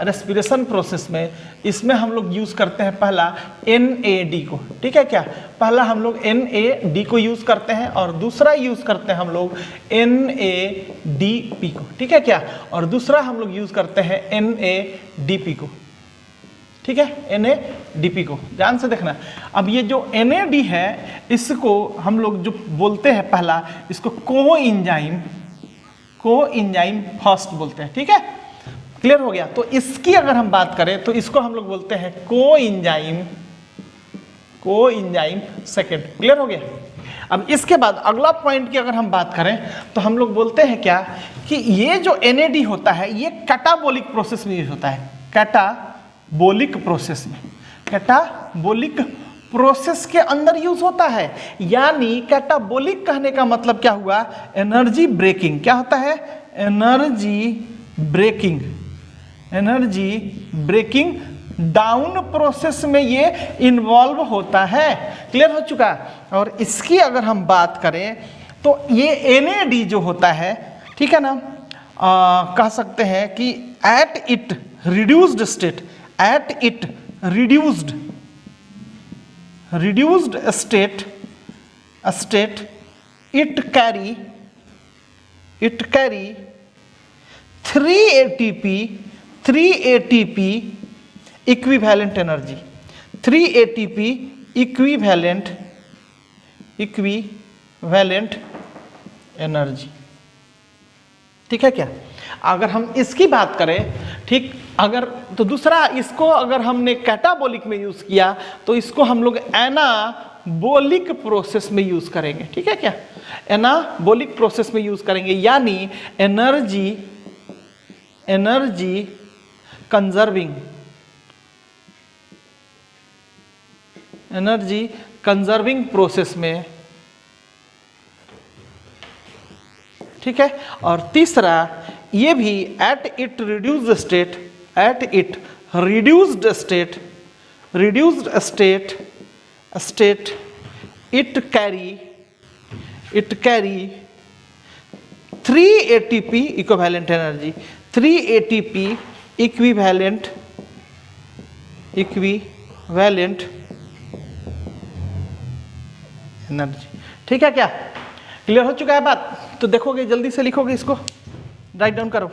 रेस्पिरेशन प्रोसेस में, इसमें हम लोग यूज़ करते हैं पहला NAD को। ठीक है क्या? पहला हम लोग NAD को यूज़ करते हैं और दूसरा यूज़ करते हैं हम लोग NADP को। ठीक है क्या? और दूसरा हम लोग यूज़ करते हैं NADP को। ठीक है? NADP को ध्यान से देखना। अब ये जो NAD है, इसको हम लोग जो बोलते हैं पहला, इसको कोएंजाइम फर्स्ट बोलते हैं। ठीक है? क्लियर हो गया? तो इसकी अगर हम बात करें तो इसको हम लोग बोलते हैं कोएंजाइम सेकेंड। क्लियर हो गया? अब इसके बाद अगला पॉइंट की अगर हम बात करें तो हम लोग बोलते हैं क्या कि ये जो NAD होता है ये कैटाबोलिक प्रोसेस में यूज होता है। कैटाबोलिक प्रोसेस में, कैटाबोलिक प्रोसेस के अंदर यूज होता है। यानी कैटाबोलिक कहने का मतलब क्या हुआ? Energy breaking. क्या होता है? एनर्जी ब्रेकिंग डाउन प्रोसेस में ये इन्वॉल्व होता है। क्लियर हो चुका? और इसकी अगर हम बात करें तो ये NAD जो होता है, ठीक है ना, कह सकते हैं कि at it reduced state it carry 3 ATP equivalent energy, 3 ATP equivalent energy. ठीक है क्या? अगर हम इसकी बात करें, ठीक, अगर तो दूसरा इसको अगर हमने कैटाबोलिक में यूज किया तो इसको हम लोग एनाबोलिक प्रोसेस में यूज करेंगे। ठीक है क्या? एनाबोलिक प्रोसेस में यूज करेंगे, यानी एनर्जी कंजर्विंग प्रोसेस में। ठीक है? और तीसरा ये भी at it reduced state it carry 3 ATP equivalent energy, 3 ATP equivalent energy. ठीक है क्या? क्लियर हो चुका है बात? तो देखोगे, जल्दी से लिखोगे, इसको राइट डाउन करो।